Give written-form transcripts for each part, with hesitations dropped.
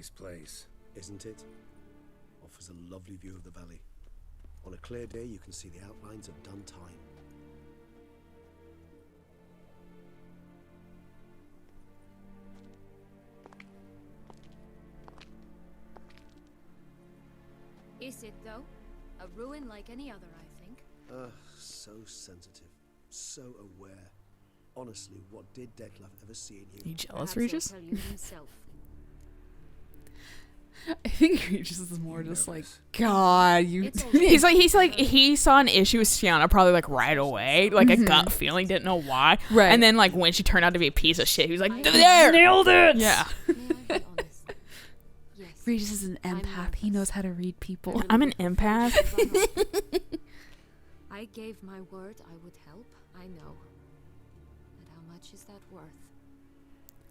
nice place. Isn't it? Offers a lovely view of the valley. On a clear day, you can see the outlines of done time. Is it, though? A ruin like any other, I think. So sensitive. So aware. Honestly, what did Detlef ever see in you? You jealous, Perhaps Regis? he'll tell you himself. I think Regis is more just like, God, you. It's all He's like he saw an issue with Sienna probably like right away, like a gut feeling, didn't know why. Right. And then like when she turned out to be a piece of shit, he was like, I- there, nailed it. Yeah. May I be honest? Yes. Regis is an I'm empath. He knows how to read people. I'm an empath. I gave my word I would help, I know. But how much is that worth?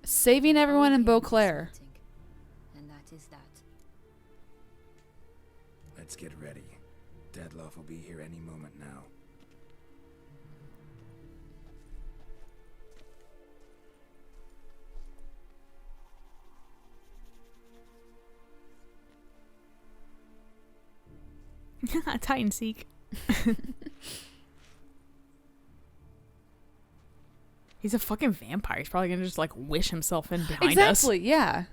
Saving everyone in All aim is Beauclair. something, and that is that. Let's get ready. Detlef will be here any moment now. Titan seek. He's a fucking vampire. He's probably gonna just like wish himself in behind us. Exactly, yeah.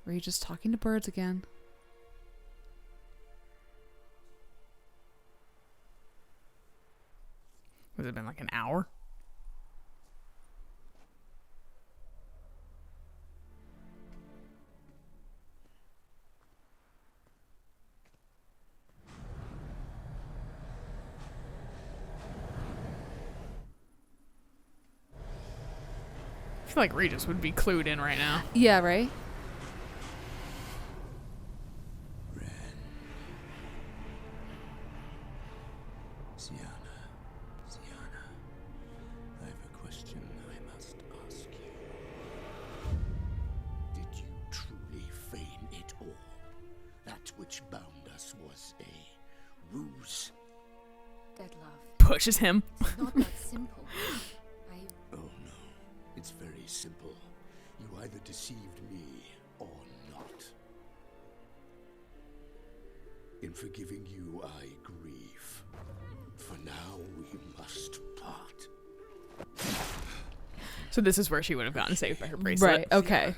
Regis talking to birds again. Has it been like an hour? I feel like Regis would be clued in right now. Yeah, right? Sienna, I have a question I must ask you. Did you truly feign it all? That which bound us was a ruse? Detlef, Pushes him. it's not that simple. Oh no, it's very simple. You either deceived me or not. In forgiving you, I grieve. For now, we must part. So this is where she would have gotten saved by her bracelet. Right, okay.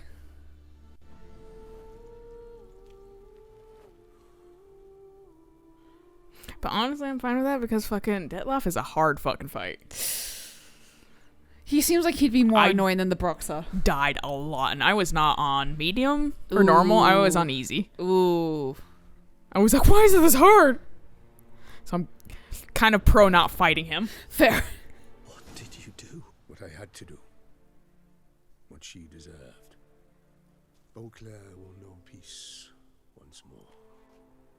But honestly, I'm fine with that because fucking Detlef is a hard fucking fight. He seems like he'd be more I- annoying than the Bruxa. Died a lot, and I was not on medium or normal. I was on easy. Ooh. I was like, why is it this hard? So I'm kind of pro not fighting him. Fair. What did you do? What I had to do. What she deserved. Beauclair will know peace once more.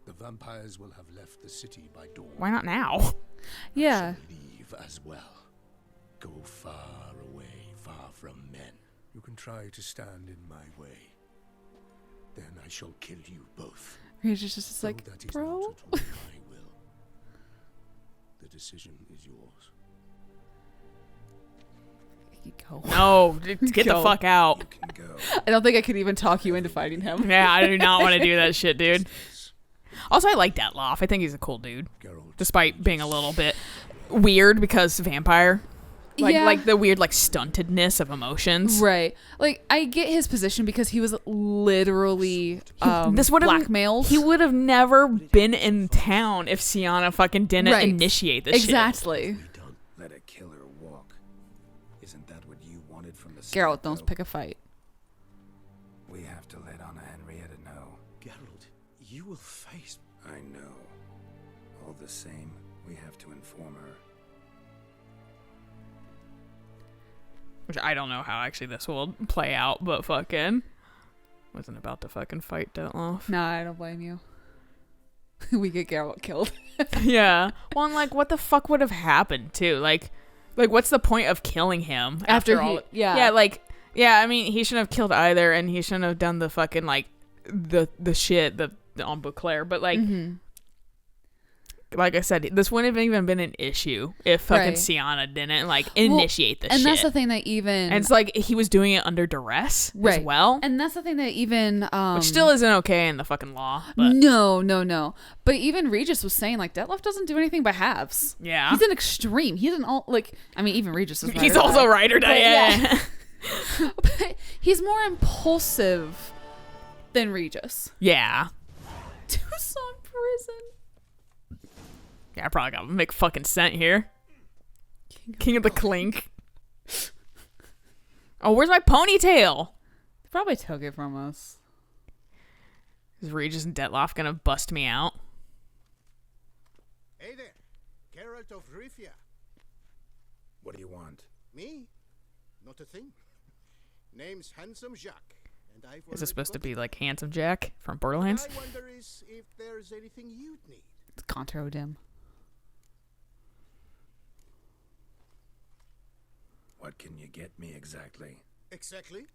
The vampires will have left the city by dawn. Why not now? Yeah. Shall leave as well. Go far away, far from men. You can try to stand in my way. Then I shall kill you both. Regis is just Though like, that is bro. not at all my will. The decision is yours. Go. No, get the Go. fuck out. You can go. I don't think I could even talk you into fighting him. Yeah, I do not want to do that shit, dude. Also, I like Detlef. I think he's a cool dude. Geralt, Despite being a little bit weird because vampire. Yeah. Like the weird, like, stuntedness of emotions. Right. Like, I get his position because he was literally This would've- blackmailed. He would have never been in town if Sienna fucking didn't Right. initiate this shit. Exactly. We done. let a killer walk. Isn't that what you wanted from the Geralt, start, don't though? pick a fight. We have to let Anna Henrietta know. Geralt, you will face. I know. All the same, we have to inform her. Which I don't know how actually this will play out, but fucking wasn't about to fucking fight Detlef. Nah, I don't blame you. We get Geralt killed. Yeah. Well, and like, what the fuck would have happened too? Like, what's the point of killing him After all? he- yeah. Yeah. Like, yeah. I mean, he shouldn't have killed either, and he shouldn't have done the fucking like the shit on Beauclair. But like, like I said, this wouldn't have even been an issue if fucking Right. Sienna didn't like initiate the and shit. that's the thing that even And it's like he was doing it under duress as well, And that's the thing that even which still isn't okay in the fucking law. But no. But even Regis was saying like Detlef doesn't do anything by halves. yeah, He's an extreme. He's an all like. I mean, even Regis is. he's also right or die. Yeah. But he's more impulsive than Regis. Yeah. Tucson prison. Yeah, I probably got to make fucking cent here. King of the Clink. Oh, where's my ponytail? They probably took it from us. Is Regis and Detloff gonna bust me out? Hey there, Geralt of Rivia. What do you want? Me? Not a thing. Name's Handsome Jacques, and I've Is it supposed to already be like Handsome Jack from got it. Borderlands? I wonder is if there's anything you'd need. It's Contro Dim. What can you get me exactly? Exactly.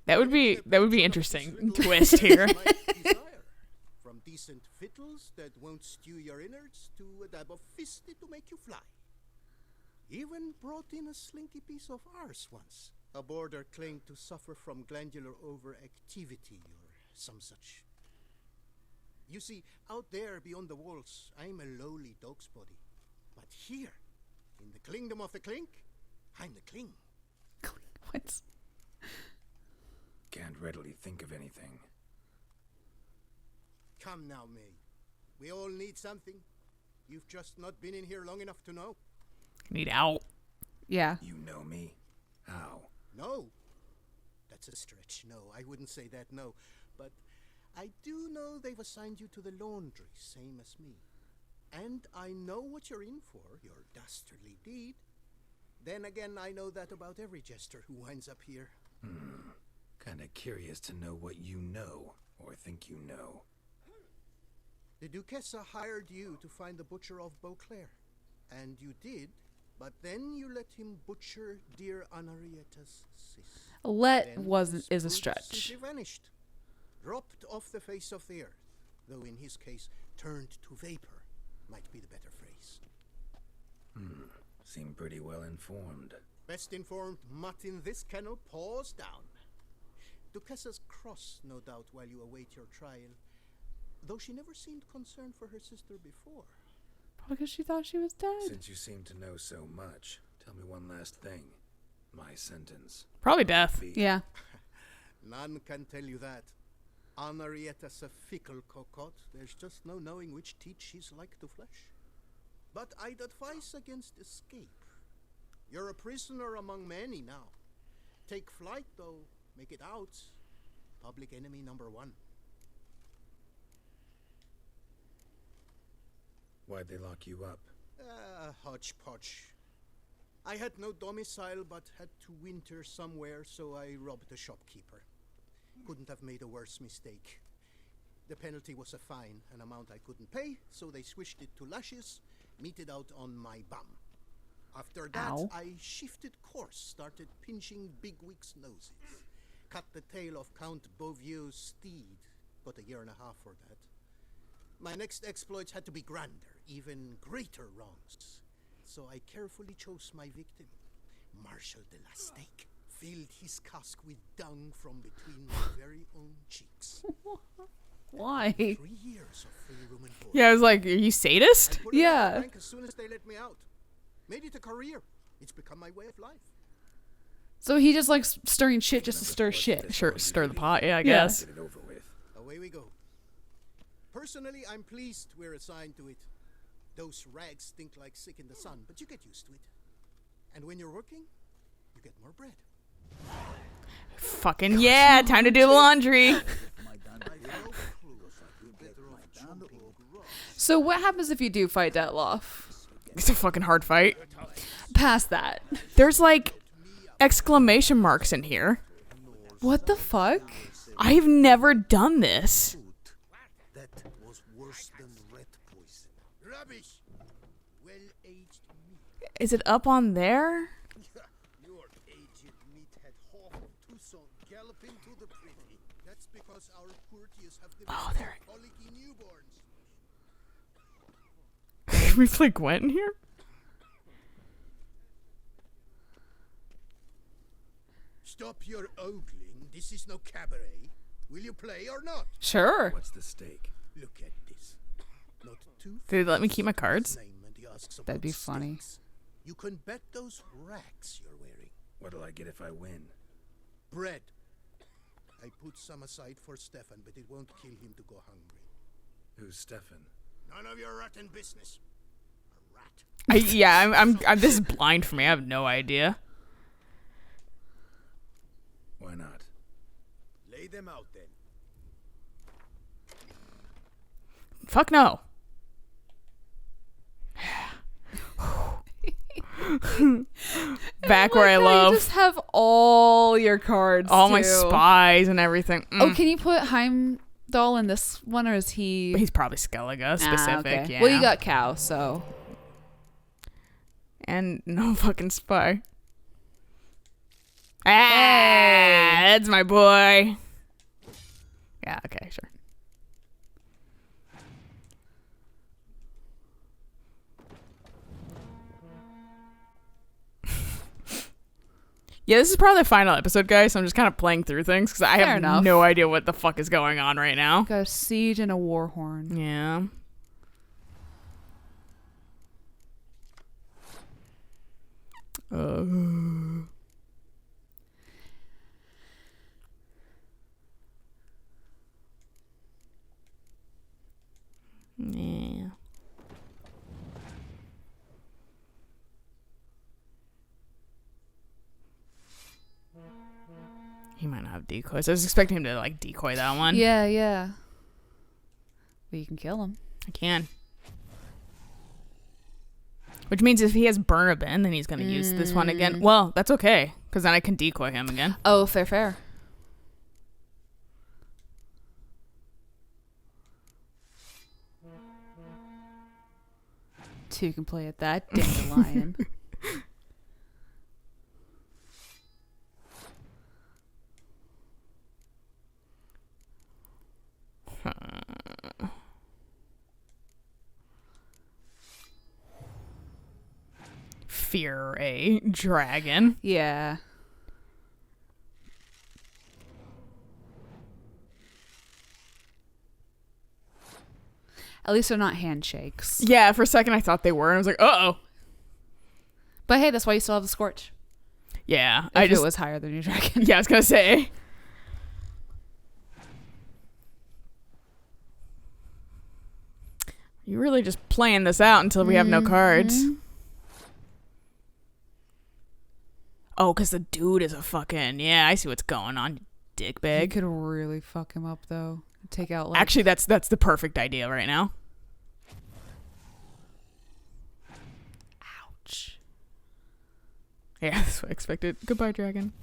That would be interesting twist here. My desire. From decent fiddles that won't stew your innards to a dab of fisted to make you fly. Even brought in a slinky piece of arse once. A boarder claimed to suffer from glandular overactivity or some such. You see, out there beyond the walls, I'm a lowly dog's body. But here, in the kingdom of the clink, I'm the cling. What? Can't readily think of anything. Come now, May. We all need something. You've just not been in here long enough to know. Need out. Yeah. You know me? How? No. That's a stretch. No, I wouldn't say that, no. But I do know they've assigned you to the laundry, same as me. And I know what you're in for, your dastardly deed. Then again, I know that about every jester who winds up here. Kinda curious to know what you know, or think you know. The Duchessa hired you to find the butcher of Beauclair. And you did, but then you let him butcher dear Anarietta's sis. Let Then wasn't his is a brute stretch. simply vanished, dropped off the face of the earth, though in his case, turned to vapor, might be the better phrase. Seem pretty well informed. Best informed mutt in this kennel paws down. Duchessa's cross, no doubt, while you await your trial, though she never seemed concerned for her sister before. Probably because she thought she was dead. Since you seem to know so much, tell me one last thing. My sentence. Probably death. Be Yeah. None can tell you that. Anarietta's a fickle cocotte. There's just no knowing which teat she's like to flesh. But I'd advise against escape. You're a prisoner among many now. Take flight, though. Make it out. Public enemy number one. Why'd they lock you up? Hodgepodge. I had no domicile, but had to winter somewhere, so I robbed a shopkeeper. Couldn't have made a worse mistake. The penalty was a fine, an amount I couldn't pay, so they swished it to lashes, meted out on my bum. After that, Ow. I shifted course, started pinching bigwigs' noses. Cut the tail of Count Beauvieux's steed. Got a year and a half for that. My next exploits had to be grander, even greater wrongs. So I carefully chose my victim, Marshal de la Stake. Filled his cask with dung from between my very own cheeks. Why? 3 years of free room and board. Yeah, I was like, are you sadist? Put it on Yeah. the rank as soon as they let me out. Made it a career. It's become my way of life. So he just likes stirring shit just to stir shit. Sure, stir the pot. Yeah, I Yeah. guess. Get it over with. Away we go. Personally, I'm pleased we're assigned to it. Those rags stink like sick in the sun, but you get used to it. And when you're working, you get more bread. Fucking yeah! Time to do the laundry. So what happens if you do fight Detloff? It's a fucking hard fight. Past that. There's like exclamation marks in here. What the fuck? I've never done this. That was worse than rat poison. Rubbish! Well-aged meat. Is it up on there? Your aged meathead hawk of Tucson galloping to the pretty. That's because our courtiers have the Oh, there. colicky newborns. Can we play Gwent in here? Stop your ogling. This is no cabaret. Will you play or not? Sure. What's the stake? Look at this. Not two. Did they let me keep my cards? That'd be funny. You can bet those racks you're wearing. What'll I get if I win? Bread. I put some aside for Stefan, but it won't kill him to go hungry. Who's Stefan? None of your rotten business. A rat. I'm this is blind for me. I have no idea. Why not? Lay them out then. Fuck no. Back where I You love just have all your cards. all my too. spies and everything. Oh, can you put Heimdall in this one, or is he? He's probably Skellige specific. Okay. Yeah. Well, you got Cow, so. And no fucking spy. That's my boy. Yeah. Okay. Sure. Yeah, this is probably the final episode, guys. So I'm just kind of playing through things because I Fair have enough. no idea what the fuck is going on right now. Got a siege and a war horn. Yeah. Yeah. He might not have decoys. I was expecting him to like decoy that one. Yeah, yeah. But you can kill him. I can. Which means if he has Burnabin, then he's going to use this one again. Well, that's okay, because then I can decoy him again. Oh, fair, fair. Two can play at that dandelion. Fear a dragon. Yeah. At least they're not handshakes. Yeah, for a second I thought they were, and I was like, uh-oh. But hey, that's why you still have the Scorch. Yeah, If it was higher than your dragon. Yeah, I was gonna say. You're really just playing this out until we have no cards. Oh, because the dude is a fucking... Yeah, I see what's going on, you You dickbag. could really fuck him up, though. Take out, like... Actually, that's the perfect idea right now. Ouch. Yeah, that's what I expected. Goodbye, dragon.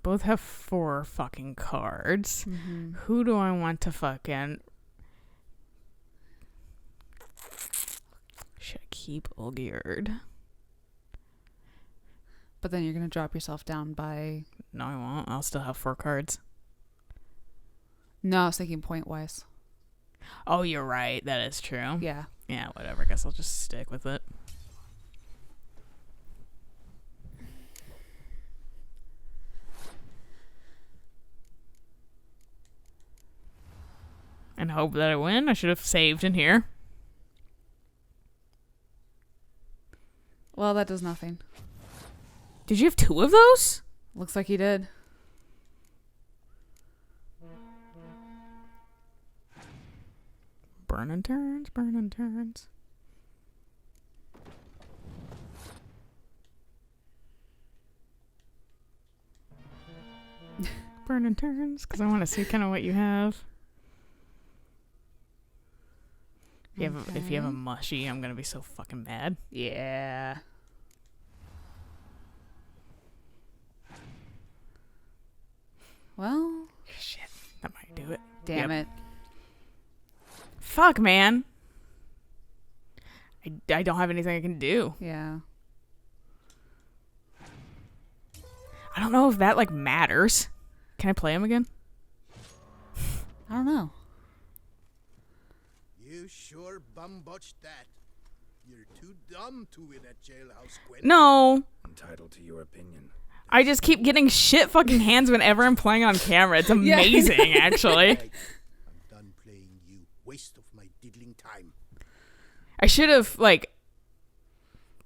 Both have 4 fucking cards. Who do I want to fucking... Should I keep Olgierd? But then you're going to drop yourself down by... No, I won't. I'll still have 4 cards. No, I was thinking point-wise. Oh, you're right. That is true. Yeah. Yeah, whatever. I guess I'll just stick with it. And hope that I win. I should have saved in here. Well, that does nothing. Did you have 2 of those? Looks like you did. Burning turns, burning turns. Burning turns, because I want to see kind of what you have. If you have a mushy, I'm going to be so fucking mad. Yeah. Well, Shit, that might do it. damn Yep. it. Fuck, man. I don't have anything I can do. Yeah. I don't know if that, like, matters. Can I play him again? I don't know. You sure bum-botched that. You're too dumb to win at Jailhouse, Gwen. No. Entitled to your opinion. I just keep getting shit fucking hands whenever I'm playing on camera. It's amazing, actually. Right. I'm done playing you. Waste of my diddling time. I should have, like...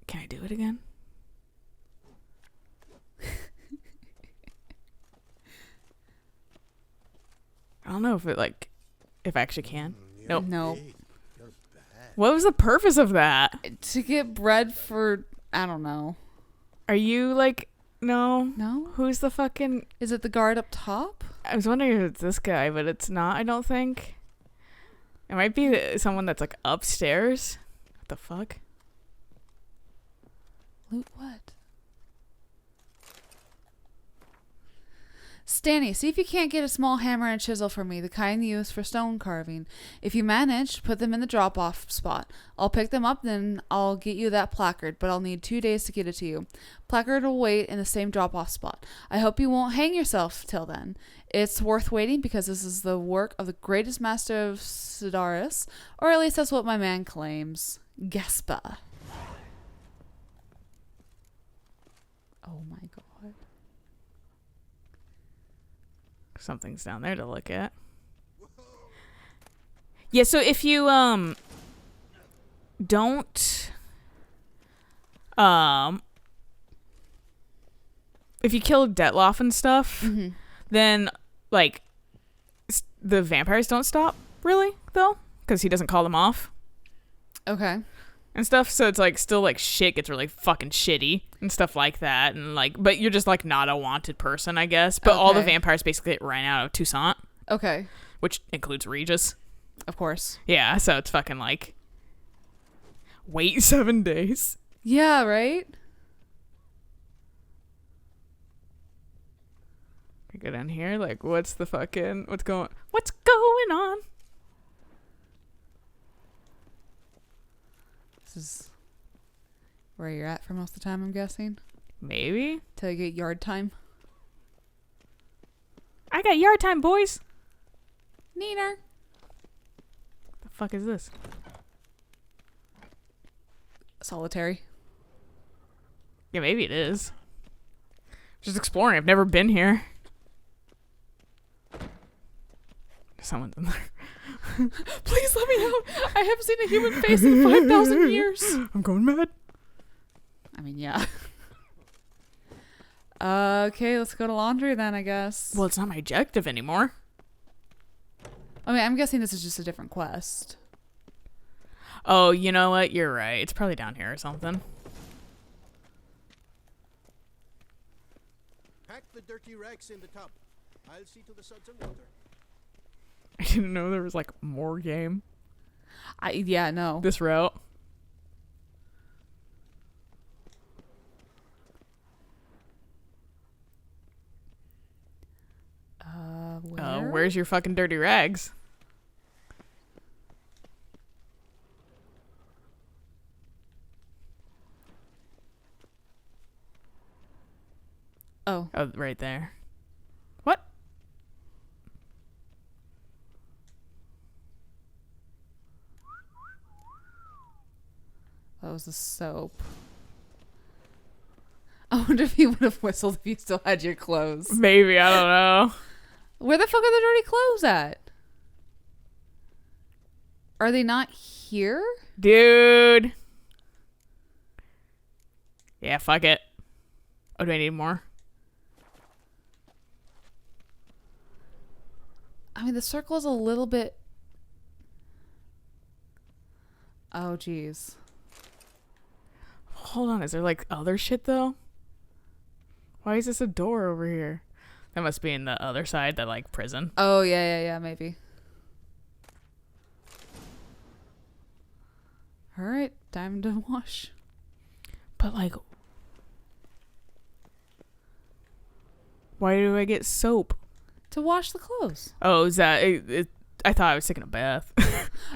Can I do it again? I don't know if it, like... If I actually can. Nope. No. Hey, you're bad. What was the purpose of that? To get bread for, I don't know. Are you, like... No? No? Who's the fucking... Is it the guard up top? I was wondering if it's this guy, but it's not, I don't think. It might be someone that's, like, upstairs. What the fuck? Loot what? Stanny, see if you can't get a small hammer and chisel for me, the kind used for stone carving. If you manage, put them in the drop-off spot. I'll pick them up, then I'll get you that placard, but I'll need 2 days to get it to you. Placard will wait in the same drop-off spot. I hope you won't hang yourself till then. It's worth waiting because this is the work of the greatest master of Sidaris, or at least that's what my man claims. Gespa. Oh my god. Something's down there to look at. Yeah, so if you don't if you kill Detloff and stuff, then like the vampires don't stop really though, because he doesn't call them off Okay. and stuff. So it's like still like shit gets really fucking shitty and stuff like that, and like but you're just like not a wanted person, I guess. But all the Okay. vampires basically ran out of Toussaint, Okay. which includes Regis. Of course. Yeah, so it's fucking like wait 7 days. Yeah, right? I go down here, like what's going on? This is where you're at for most of the time, I'm guessing. Maybe. Till you get yard time. I got yard time, boys. Neener. The fuck is this? Solitary. Yeah, maybe it is. Just exploring. I've never been here. Someone's in there. Please let me out. I haven't seen a human face in 5,000 years. I'm going mad. I mean, yeah. Okay, let's go to laundry then, I guess. Well, it's not my objective anymore. I mean, I'm guessing this is just a different quest. Oh, you know what? You're right. It's probably down here or something. Pack the dirty rags in the tub. I'll see to the suds and water. I didn't know there was like more game Yeah, no. this route. Where? Where's your fucking dirty rags? Oh. Oh, right there. What? That was the soap. I wonder if you would have whistled if you still had your clothes. Maybe, I don't know. Where the fuck are the dirty clothes at? Are they not here? Dude. Yeah, fuck it. Oh, do I need more? I mean, the circle is a little bit... Oh, jeez. Hold on, is there like other shit though? Why is this a door over here? That must be in the other side, that like prison. Oh, yeah, maybe. Alright, time to wash. But like, why do I get soap? To wash the clothes. Oh, is that I thought I was taking a bath.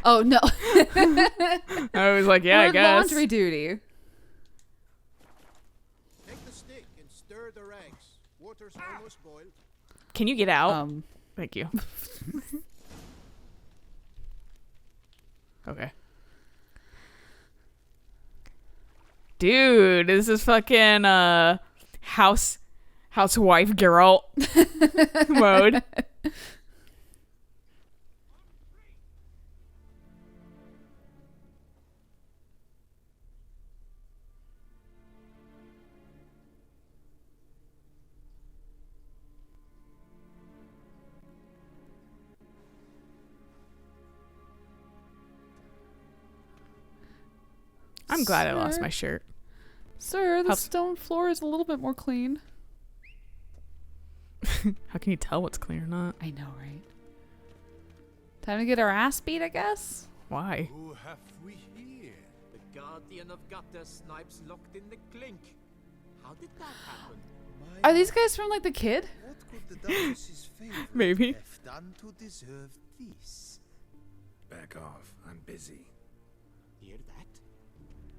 Oh no. I was like, yeah, Or I guess. laundry duty. Take the stick and stir the rags. Water's almost boiled. Can you get out? Thank you. Okay. Dude, this is fucking housewife Geralt mode. I'm glad I lost Sir? my shirt. Sir, the How- stone floor is a little bit more clean. How can you tell what's clean or not? I know, right? Time to get our ass beat, I guess. Why? Who have we here? The guardian of gutter snipes locked in the clink. How did that happen? Are these guys from like The Kid? What could the Duchess's favorite Maybe. have done to deserve this? Back off. I'm busy. Hear that?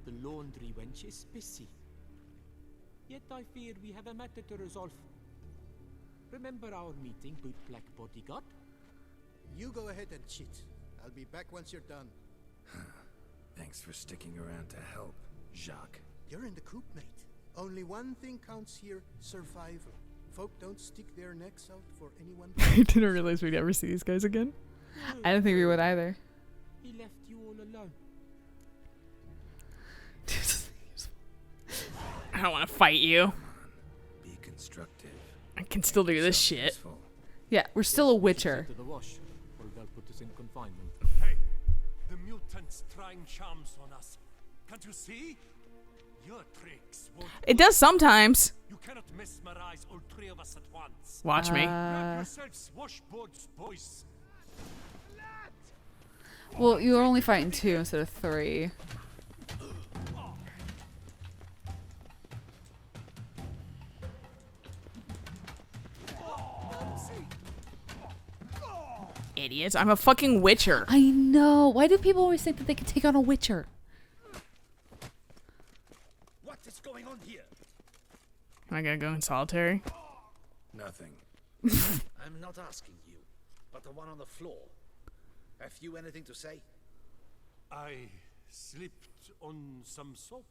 The laundry wench is busy. Yet I fear we have a matter to resolve. Remember our meeting, bootblack bodyguard? You go ahead and cheat. I'll be back once you're done. Thanks for sticking around to help, Jacques. You're in the coop, mate. Only one thing counts here, survival. Folk don't stick their necks out for anyone. I didn't realize we'd ever see these guys again. I don't think we would either. He left you all alone. I don't want to fight you. Be constructive. I can still do this shit. Useful. Yeah, we're still a witcher. To the wash, or they'll put us in confinement. Hey, the mutant's trying charms on us. Can't you see? Your tricks won't It does sometimes. You cannot mesmerize all three of us at once. Watch me. Grab yourselves washboards, boys. Well, you were only fighting 2 instead of 3. Idiots. I'm a fucking witcher. I know. Why do people always think that they can take on a witcher? What is going on here? Am I gonna go in solitary? Nothing. I'm not asking you, but the one on the floor. Have you anything to say? I slipped on some soap.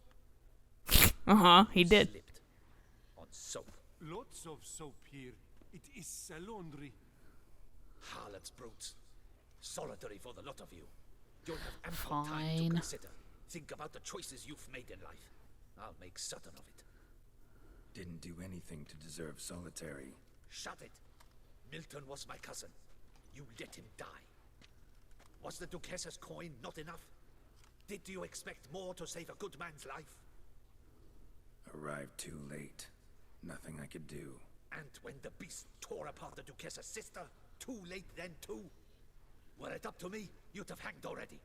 Uh-huh, he did. Slipped on soap. Lots of soap here. It is a laundry. Harlots brutes. Solitary for the lot of you. You'll have ample time to Fine. consider. Think about the choices you've made in life. I'll make certain of it. Didn't do anything to deserve solitary. Shut it. Milton was my cousin. You let him die. Was the Duchess's coin not enough? Did you expect more to save a good man's life? Arrived too late. Nothing I could do. And when the beast tore apart the Duchess's sister, too late then too. Were it up to me, you'd have hanged already.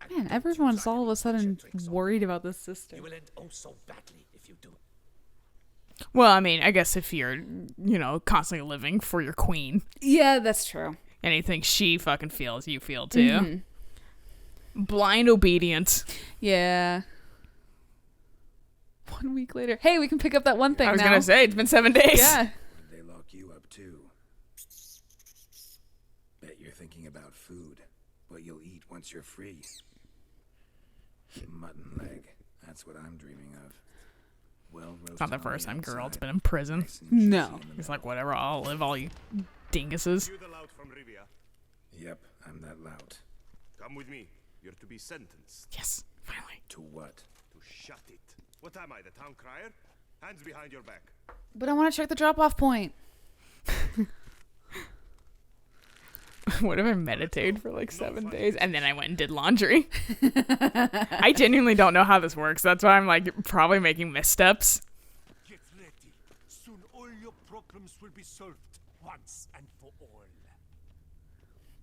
And Man, don't everyone's try all of a to put your sudden tricks on worried me. about this sister. You will end oh so badly if you do. Well, I mean, I guess if you're, you know, constantly living for your queen, Yeah, that's true. anything she fucking feels, you feel too. Blind obedience. Yeah. 1 week later. Hey, we can pick up that one thing I was now. gonna say, it's been 7 days. Yeah. They lock you up too. Bet you're thinking about food. What you'll eat once you're free. Mutton leg. That's what I'm dreaming of. Well roasted. It's not the on first time outside, Geralt's been in prison. nice and juicy No. in the He's middle. like, whatever, I'll live, all you dinguses. You the lout from Rivia. Yep, I'm that lout. Come with me. You're to be sentenced. Yes, finally. To what? To shut it. What am I, the town crier? Hands behind your back. But I want to check the drop-off point. What if I meditated for like 7 days and then I went and did laundry? I genuinely don't know how this works. That's why I'm like probably making missteps. Get ready. Soon all your problems will be solved once and for all.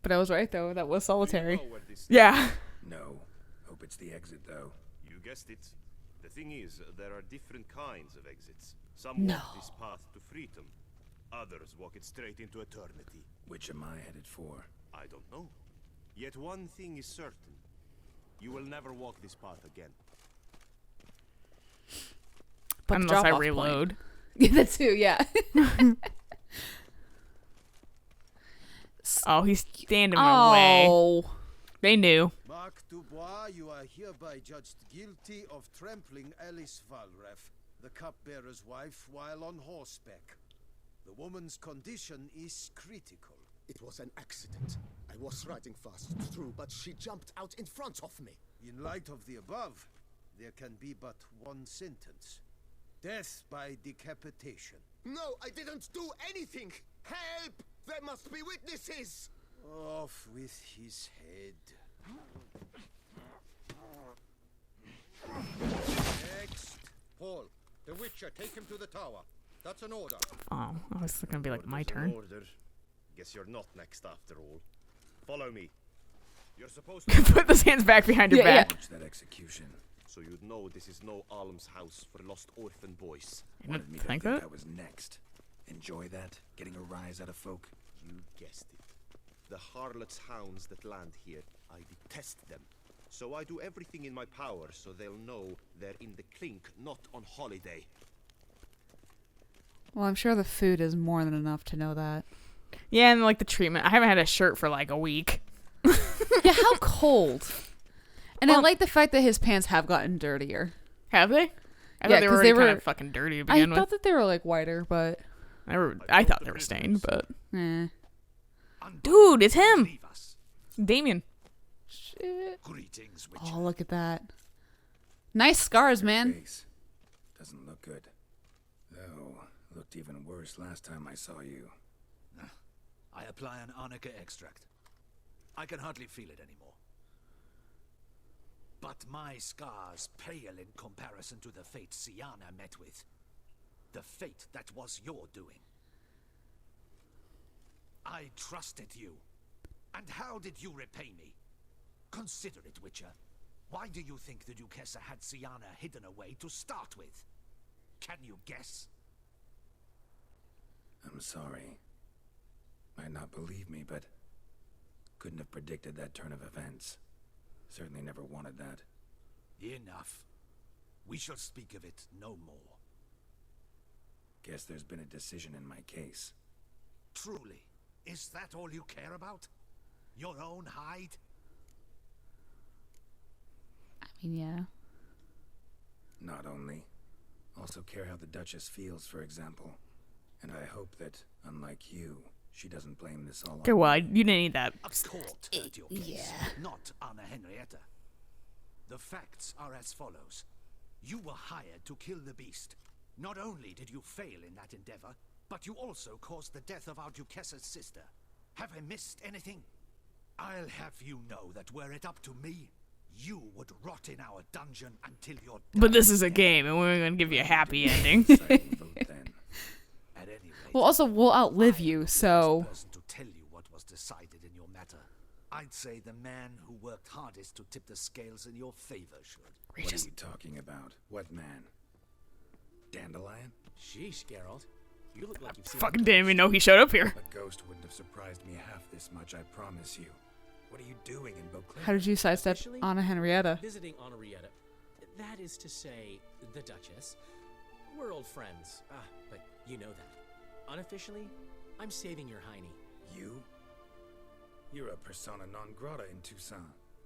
But I was right, though. That was solitary. You know where this Yeah. No. Hope it's the exit though. You guessed it. The thing is, there are different kinds of exits. Some walk this path to freedom. Others walk it straight into eternity. Which am I headed for? I don't know. Yet one thing is certain. You will never walk this path again. But the Unless I drop-off reload. point. That too, yeah. Oh, he's standing in my way. Oh. They knew. Mark Dubois, you are hereby judged guilty of trampling Alice Valref, the cupbearer's wife, while on horseback. The woman's condition is critical. It was an accident. I was riding fast, true, but she jumped out in front of me. In light of the above, there can be but one sentence. Death by decapitation. No, I didn't do anything! Help! There must be witnesses! Off with his head. Next. Paul, the Witcher, take him to the tower. That's an order. Oh, I was gonna be like my turn. Order. Guess you're not next after all. Follow me. You're supposed to Put those hands back behind your Yeah, back. Watch that execution. so you'd know this is no almshouse for lost orphan boys. You Wanted didn't me to think think that? I was next. Enjoy that? Getting a rise out of folk? You guessed it. The harlots' hounds that land here, I detest them. So I do everything in my power so they'll know they're in the clink, not on holiday. Well, I'm sure the food is more than enough to know that. Yeah, and like the treatment. I haven't had a shirt for like a week. Yeah, how cold. And I Well- like the fact that his pants have gotten dirtier. Have they? I Yeah, thought they 'cause were they kind were- of fucking dirty to I begin with. thought that they were like whiter, but I thought they were stained, but eh. dude, it's him, Leave us. Damien. Shit. Greetings, Witcher. Oh, look at that. Nice scars, man. Face. Doesn't look good. Though, looked even worse last time I saw you. I apply an arnica extract. I can hardly feel it anymore. But my scars pale in comparison to the fate Siana met with. The fate that was your doing. I trusted you. And how did you repay me? Consider it, Witcher. Why do you think the Duchessa had Siana hidden away to start with? Can you guess? I'm sorry. Might not believe me, but couldn't have predicted that turn of events. Certainly never wanted that. Enough. We shall speak of it no more. Guess there's been a decision in my case. Truly, is that all you care about? Your own hide? I mean, yeah. Not only. Also care how the Duchess feels, for example. And I hope that, unlike you, she doesn't blame this all on Okay, well, me. you didn't need that. A court heard your case, not Anna Henrietta. The facts are as follows. You were hired to kill the beast. Not only did you fail in that endeavor, but you also caused the death of our Duchessa's sister. Have I missed anything? I'll have you know that were it up to me, you would rot in our dungeon until you're dead. But this is a game, and we're gonna give you a happy ending. Deciding vote then. At any rate, Well, also, we'll outlive you, I'm so. the person to tell you what was decided in your matter. I'd say the man who worked hardest to tip the scales in your favor should. What are you talking about? What man? Dandelion? Sheesh, Geralt. You look like you've seen Fucking didn't even know he showed up here. A ghost wouldn't have surprised me half this much, I promise you. What are you doing in Beauclair? How did you sidestep Officially, Anna Henrietta? visiting Henrietta. That is to say, the Duchess. We're old friends. But you know that. Unofficially, I'm saving your hiney. You? You're a persona non grata in Toussaint.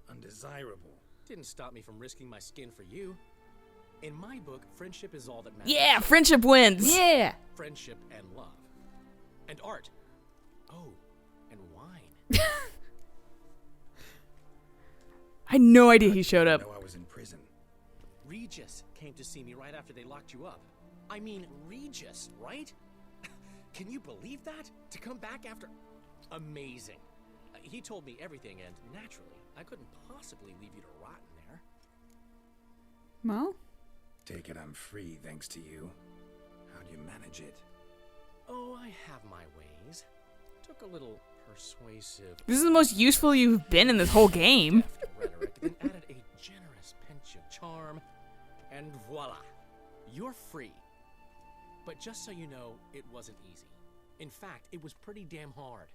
Undesirable. Didn't stop me from risking my skin for you. In my book, friendship is all that matters. Yeah, friendship wins. Yeah. Friendship and love. And art. Oh, and wine. I had no idea he showed I up. know I was in prison. Regis came to see me right after they locked you up. I mean, Regis, right? Can you believe that? To come back after... Amazing. He told me everything, and naturally, I couldn't possibly leave you to rot in there. Well, Take it I'm free thanks to you. How do you manage it? Oh, I have my ways. Took a little persuasive... This is the most useful you've been in this whole game. rhetoric, then added a generous pinch of charm, and voila, you're free. But just so you know, it wasn't easy. In fact, it was pretty damn hard.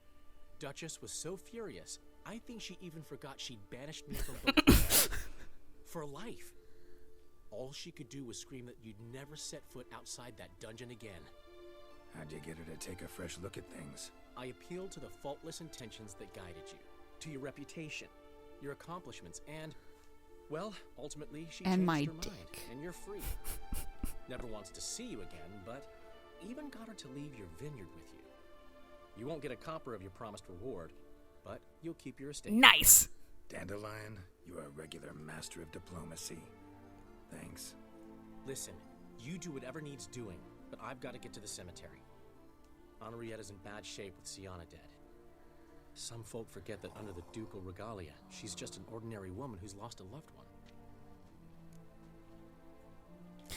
Duchess was so furious, I think she even forgot she'd banished me from Bohemia for life. All she could do was scream that you'd never set foot outside that dungeon again. How'd you get her to take a fresh look at things? I appealed to the faultless intentions that guided you, to your reputation, your accomplishments, and, well, ultimately she changed her mind, and you're free. Never wants to see you again, but even got her to leave your vineyard with you. You won't get a copper of your promised reward, but you'll keep your estate. Nice! Dandelion, you are a regular master of diplomacy. Thanks. Listen, you do whatever needs doing, but I've got to get to the cemetery. Henrietta's in bad shape with Sienna dead. Some folk forget that under the ducal regalia, she's just an ordinary woman who's lost a loved one.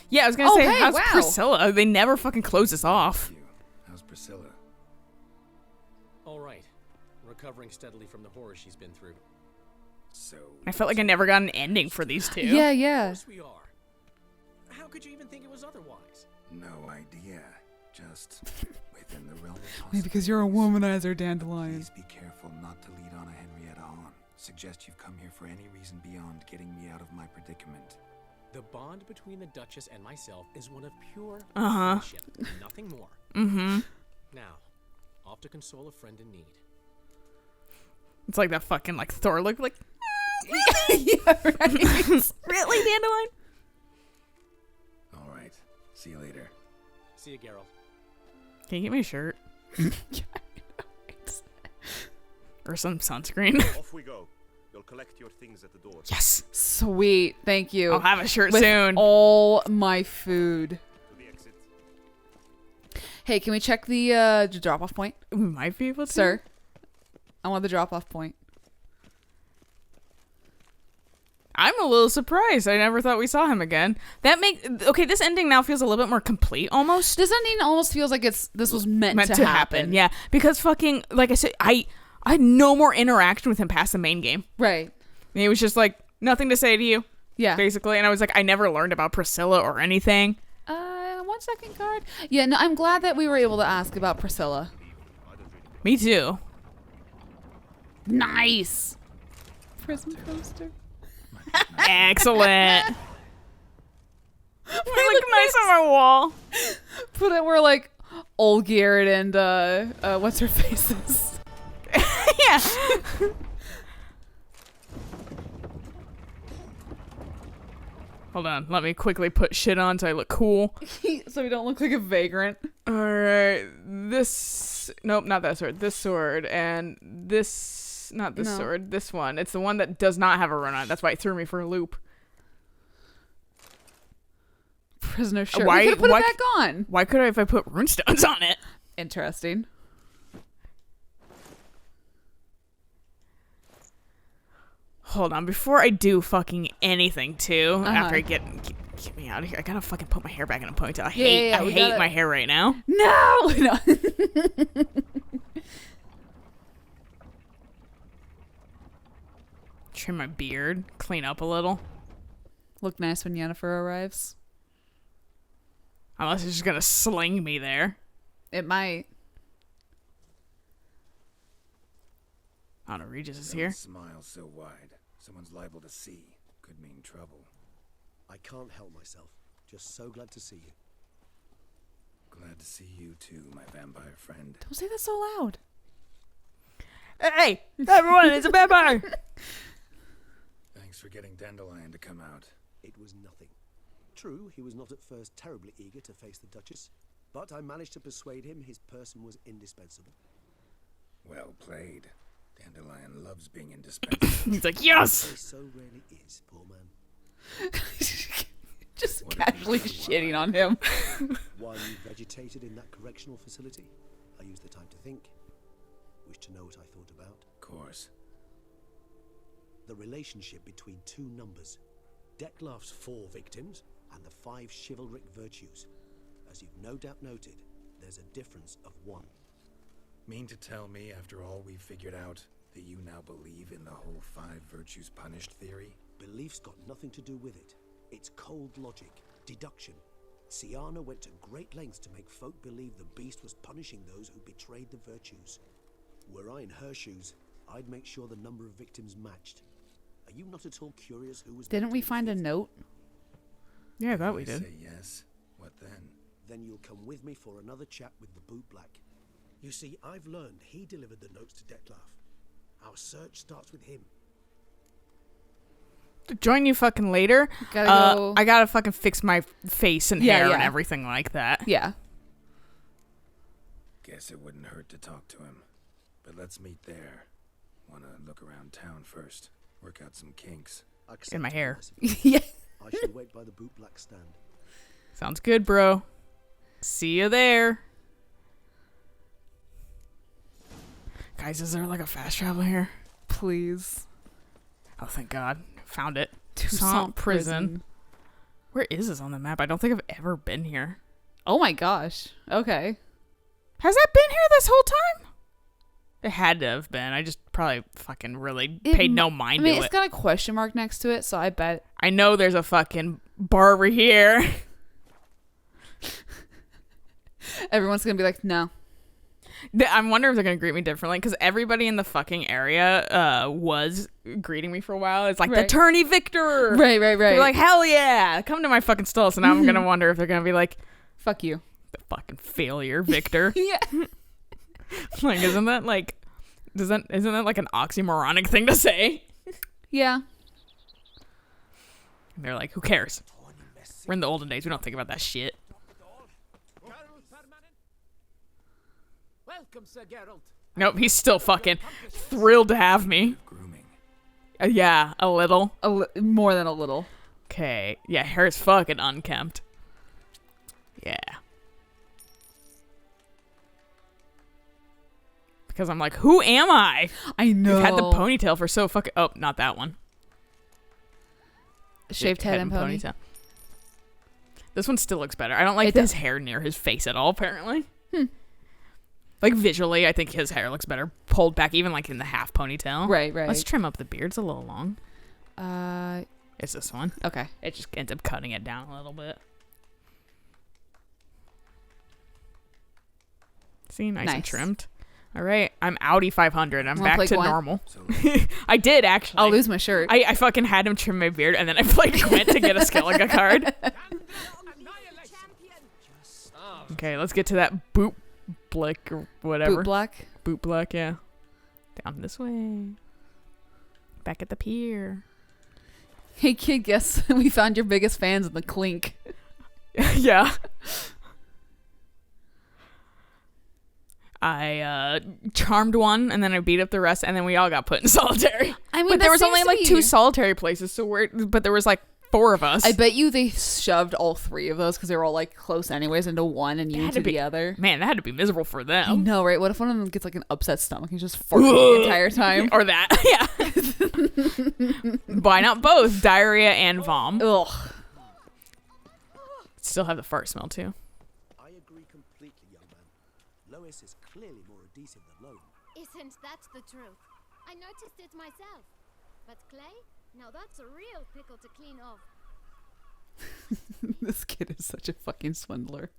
Yeah, I was gonna say, hey, how's wow. Priscilla? They never fucking close us off. How's Priscilla? All right. Recovering steadily from the horror she's been through. So I felt like I never got an ending for these two. Yeah, Of yeah. course we are. How could you even think it was otherwise? no idea. Just within the realm of Maybe possibility. because you're a womanizer, Dandelion. Please be careful not to lead Anna Henrietta on. Suggest you've come here for any reason beyond getting me out of my predicament. The bond between the Duchess and myself is one of pure Uh-huh. friendship, nothing more. Mm-hmm. Now, off to console a friend in need. It's like that fucking like Thor look like. Yeah, right. Really, Dandelion? All right. See you later. See you, Geralt. Can you get me a shirt? Or some sunscreen? Off we go. You'll collect your things at the door. Yes. Sweet. Thank you. I'll have a shirt With soon. all my food. To the exit. Hey, can we check the drop-off point? We might be able to. Sir, I want the drop-off point. I'm a little surprised. I never thought we saw him again. Okay, this ending now feels a little bit more complete almost. This ending almost feels like this was meant to happen. Yeah, because fucking like I said, I had no more interaction with him past the main game. Right. And he was just like nothing to say to you. Yeah. Basically, and I was like, I never learned about Priscilla or anything. 1 second card. Yeah, no, I'm glad that we were able to ask about Priscilla. Me too. Nice. Prison poster. Excellent. We look nice on our wall. Put it where like old Garrett and what's her faces. Yeah. Hold on, let me quickly put shit on so I look cool. So we don't look like a vagrant. Alright, this... Nope, not that sword. This sword, and this... Not this sword, this one. It's the one that does not have a run on it. That's why it threw me for a loop. Prisoner shirt. Why- We could put why- it back on. Why could I if I put runestones on it? Interesting. Hold on, before I do fucking anything too, after I get me out of here, I gotta fucking put my hair back in a ponytail. I hate my hair right now. No! No. Trim my beard, clean up a little. Look nice when Yennefer arrives. Unless it's just gonna sling me there. It might. Oh no, Regis is Don't here. Smile so wide. Someone's liable to see. Could mean trouble. I can't help myself. Just so glad to see you. Glad to see you too, my vampire friend. Don't say that so loud. Hey, everyone, it's a vampire. Thanks for getting Dandelion to come out. It was nothing. True, he was not at first terribly eager to face the Duchess, but I managed to persuade him his person was indispensable. Well played. Dandelion loves being indispensable. He's like, yes! He so rarely is, poor man. Just casually shitting on him. While you vegetated in that correctional facility, I used the time to think. Wish to know what I thought about? Of course. The relationship between two numbers. Dettlaff's 4 victims and the 5 chivalric virtues. As you've no doubt noted, there's a difference of 1. Mean to tell me, after all we've figured out, that you now believe in the whole 5 virtues punished theory? Belief's got nothing to do with it. It's cold logic, deduction. Sienna went to great lengths to make folk believe the beast was punishing those who betrayed the virtues. Were I in her shoes, I'd make sure the number of victims matched. Are you not at all curious who was... Didn't we find a note? Yeah, I thought we did. Say yes. What then? Then you'll come with me for another chat with the boot black. You see, I've learned he delivered the notes to Dettlaff. Our search starts with him. Join you fucking later. Gotta go. I gotta fucking fix my face and hair and everything like that. Yeah. Guess it wouldn't hurt to talk to him. But let's meet there. Wanna look around town first. Work out some kinks. In my hair. Yeah. I shall wait by the boot black stand. Sounds good, bro. See you there. Guys, is there like a fast travel here? Please. Oh, thank God. Found it. Toussaint Prison. Where is this on the map? I don't think I've ever been here. Oh my gosh. Okay. Has that been here this whole time? It had to have been. I just probably fucking really paid no mind to it. It's got a question mark next to it, so I bet. I know there's a fucking bar over here. Everyone's gonna be like, no. I'm wondering if they're gonna greet me differently, because everybody in the fucking area was greeting me for a while. It's like the tourney victor. Right. They're like, hell yeah, come to my fucking stall. So now I'm gonna wonder if they're gonna be like, fuck you, the fucking failure victor. Yeah. Like, isn't that like an oxymoronic thing to say? Yeah. And they're like, who cares? We're in the olden days. We don't think about that shit. Welcome, Sir Geralt. Nope, he's still fucking thrilled to have me. Yeah, a little. More than a little. Okay. Yeah, hair's fucking unkempt. Yeah. Because I'm like, who am I? I know. You've had the ponytail for so fucking... Oh, not that one. Shaved head and ponytail. This one still looks better. I don't like his hair near his face at all, apparently. Like, visually, I think his hair looks better pulled back, even like in the half ponytail. Right. Let's trim up the beard. It's a little long. It's this one. Okay. It just ends up cutting it down a little bit. See, nice and trimmed. All right, I'm Audi 500. I'm back to normal. I did, actually. I'll lose my shirt. I fucking had him trim my beard, and then I played Gwent to get a Skellige card. Okay, let's get to that boot blick or whatever. Boot black, yeah. Down this way. Back at the pier. Hey kid, guess we found your biggest fans in the clink. Yeah. I charmed one, and then I beat up the rest, and then we all got put in solitary. I mean, but there was only like 2 solitary places, so but there was like 4 of us. I bet you they shoved all 3 of those because they were all like close anyways into one and you to the other. Man, that had to be miserable for them. I know, right? What if one of them gets like an upset stomach and just farts the entire time? Or that, yeah. Why not both? Diarrhea and vom. Ugh. Still have the fart smell too. I agree completely, young man. Lois is clearly more adhesive than Lone. Isn't that the truth? I noticed it myself. But Clay? Now that's a real pickle to clean off. This kid is such a fucking swindler.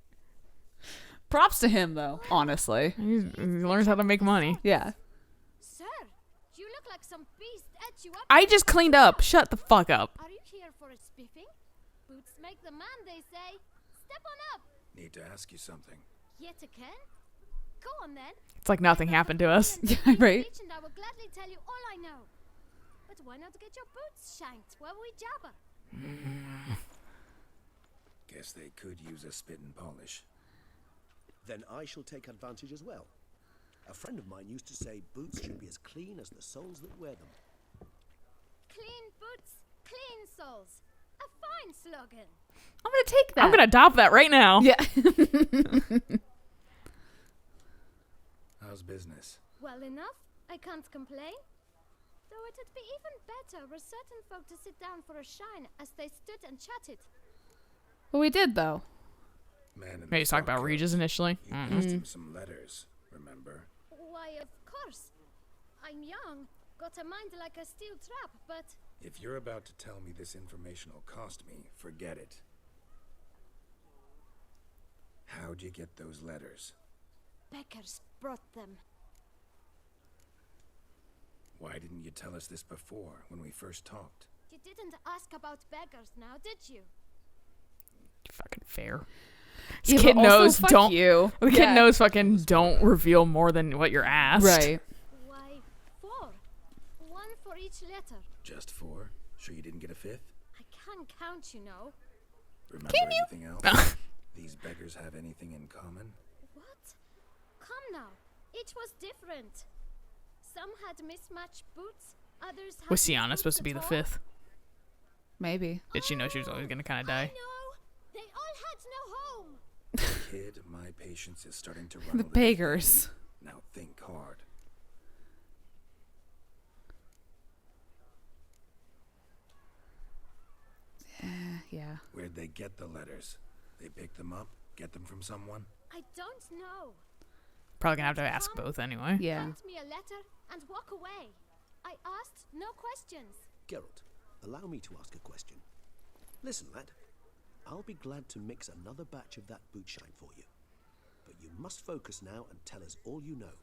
Props to him, though, honestly. He learns how to make money. Yeah. Sir, you look like some beast ate you up. I just cleaned up. Shut the fuck up. Are you here for a spiffing? Boots make the man, they say. Step on up. Need to ask you something. Yet again? Go on then. It's like nothing happened to us. Yeah, right? And I will gladly tell you all I know. But why not get your boots shanked while we jabber? Guess they could use a spit and polish. Then I shall take advantage as well. A friend of mine used to say boots should be as clean as the soles that wear them. Clean boots, clean soles. A fine slogan. I'm gonna take that. I'm gonna adopt that right now. Yeah. How's business? Well enough. I can't complain. Though it'd be even better were certain folk to sit down for a shine as they stood and chatted. Well, we did, though. Maybe talk about Regis initially. You passed him some letters, remember? Why, of course. I'm young, got a mind like a steel trap, but... If you're about to tell me this information will cost me, forget it. How'd you get those letters? Beckers brought them. Why didn't you tell us this before, when we first talked? You didn't ask about beggars now, did you? Fucking fair. Yeah, This kid but also, knows fuck don't. you. The kid knows fucking don't reveal more than what you're asked. Right. Why, 4. 1 for each letter. Just 4? Sure you didn't get a 5th? I can't count, you know. Remember Can you? anything else? These beggars have anything in common? What? Come now. Each was different. Some had mismatched boots, others had Was no Sienna boots supposed to be at the all. 5th? Maybe. Did she know she was always gonna kind of I die? know. They all had no home. Kid, my patience is starting to run The a little beggars. thin. Now think hard. Yeah. Where'd they get the letters? They picked them up? Get them from someone? I don't know. Probably gonna have to ask both anyway. Yeah. Hand me a letter and walk away. I asked no questions. Geralt, allow me to ask a question. Listen, lad. I'll be glad to mix another batch of that bootshine for you. But you must focus now and tell us all you know.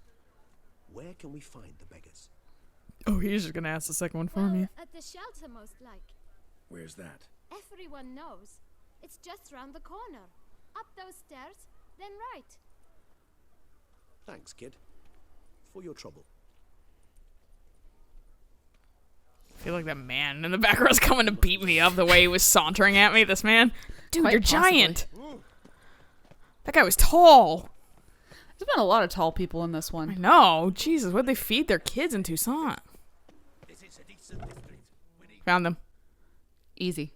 Where can we find the beggars? Oh, he's just gonna ask the second one for Well, me. at the shelter, most like. Where's that? Everyone knows. It's just round the corner. Up those stairs, then right. Thanks, kid. For your trouble. I feel like that man in the background's coming to beat me up the way he was sauntering at me. This man, dude, Quite you're possibly. giant. That guy was tall. There's been a lot of tall people in this I one. know. Jesus, what'd they feed their kids in Toussaint? This is a decent district. We need Found them. Easy.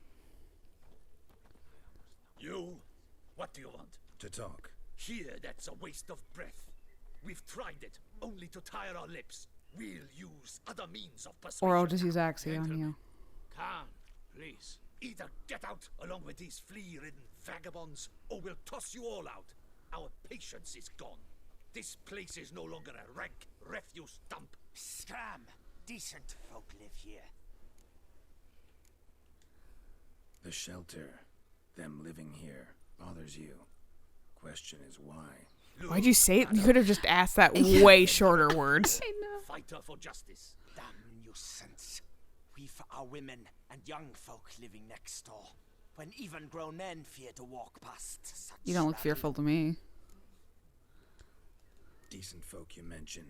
you. What do you want? To talk. Here, that's a waste of breath. We've tried it, only to tire our lips. We'll use other means of persuasion. Or I'll just use Axie on you. Come, please. Either get out along with these flea-ridden vagabonds, or we'll toss you all out. Our patience is gone. This place is no longer a rank refuse dump. Scram! Decent folk live here. The shelter, them living here, bothers you. Question is why? Why'd you say it? You could have just asked that way shorter words. Fighter for justice. Damn nuisance. We've our women and young folk living next door, when even grown men fear to walk past such You don't look rabble. fearful to me. Decent folk you mention.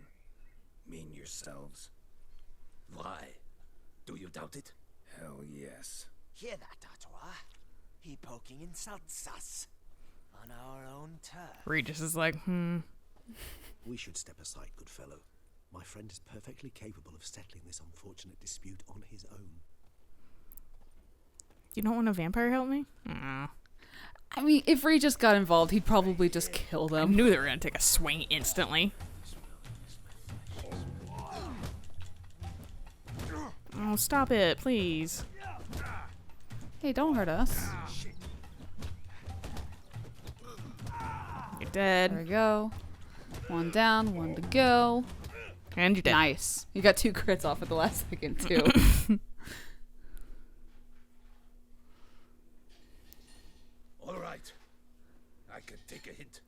Mean yourselves? Why? Do you doubt it? Hell yes. Hear that, Artois? He poking insults us. On our own turf. Regis is like, We should step aside, good fellow. My friend is perfectly capable of settling this unfortunate dispute on his own. You don't want a vampire help me? I mean, if Regis got involved, he'd probably just kill I them. knew they were gonna take a swing instantly. Oh, stop it, please. Hey, don't hurt us. You're There dead. we go. One down, one to go. And you're dead. Nice. You got 2 crits off at the last second, too. All right. I can take a hint.